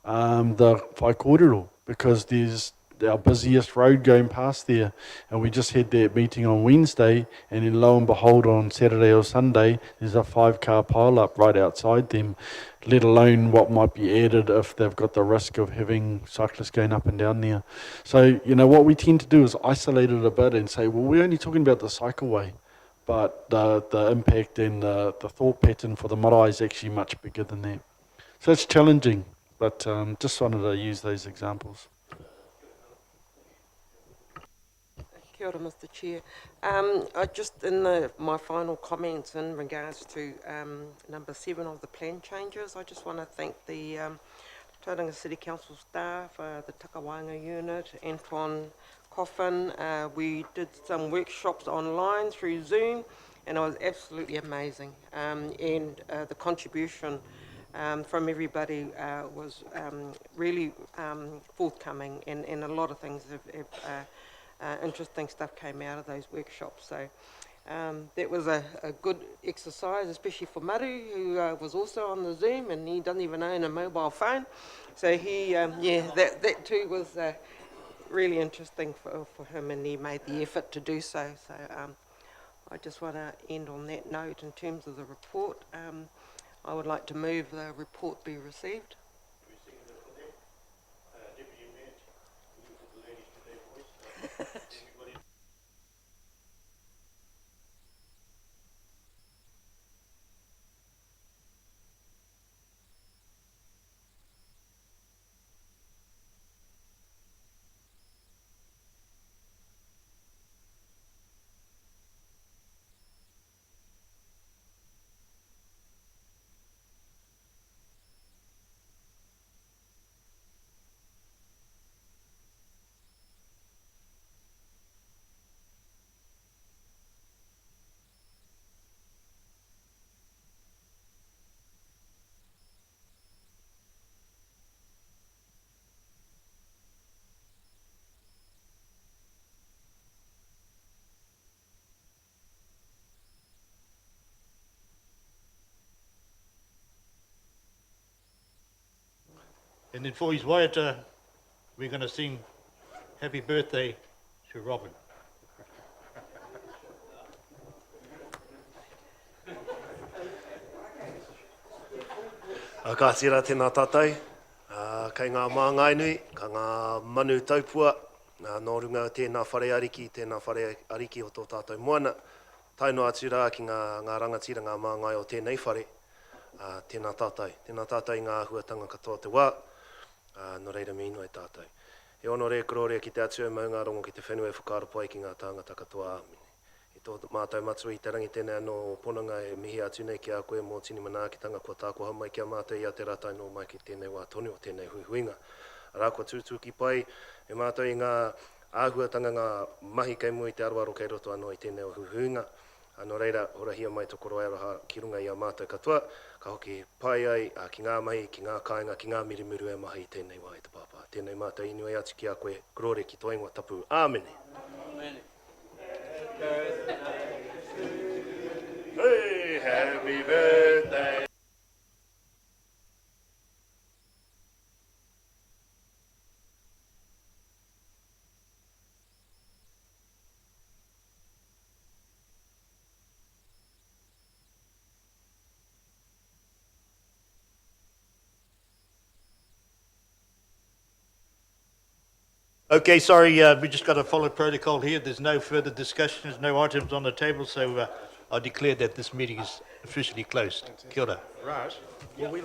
S3: the whaikōrero because there's our busiest road going past there, and we just had that meeting on Wednesday, and then lo and behold on Saturday or Sunday there's a 5-car pile up right outside them, let alone what might be added if they've got the risk of having cyclists going up and down there. So, you know, what we tend to do is isolate it a bit and say, well, we're only talking about the cycleway, but the impact and the thought pattern for the marae is actually much bigger than that. So it's challenging, but just wanted to use those examples.
S7: Kia ora, Mr. Chair. I just, my final comments in regards to number 7 of the plan changes, I just want to thank the Tauranga City Council staff, the Takawanga unit, Antoine Coffin. We did some workshops online through Zoom, and it was absolutely amazing. And the contribution from everybody was really forthcoming, and a lot of things have interesting stuff came out of those workshops. So that was a good exercise, especially for Maru, who was also on the Zoom, and he doesn't even own a mobile phone. So he, that too was really interesting for him, and he made the effort to do so. So I just want to end on that note. In terms of the report, I would like to move the report be received.
S14: And then for his waiata, we're going to sing Happy Birthday to Robin.
S18: Ka tira tēnā tātai, kei ngā māngai nui, ka ngā manu taupua, nō runga tēnā whare ariki o tō tātou moana, taino atu rā ki ngā rangatira, ngā māngai o tēnei whare, tēnā tātai ngā huatanga katoa te wā, no reira me inoi tātai. E ono re korore ki te atu maunga rongo ki te whenua e whakaropai ki ngā tāngata katoa āmine. I tō mātou matu i te rangi tēnei anō ponanga e mihi atu nei ki a koe mō tini manaakitanga kua tāko hamai ki a mātou i a te ratai no mai ki tēnei wā tonu o tēnei huihuinga. Rā kua tūtuki pai, e mātou i ngā āhuatanga ngā mahi kei mui te aroaro kei roto anō i tēnei o huhunga. Anō reira, ora hia mai toko roa raha ki runga i a mātou katoa, ka hoki pai ai ki ngā mahi, ki ngā kāinga, ki ngā mirimuru e mahi i tēnei wā i te pāpā. Tēnei mātou inui atu ki a koe, korore ki tō ingoa tapu. Āmene. Hey, happy birthday.
S14: Okay, sorry, we just got to follow protocol here. There's no further discussion, there's no items on the table, so I declare that this meeting is officially closed. Kia ora.
S18: Raj, will we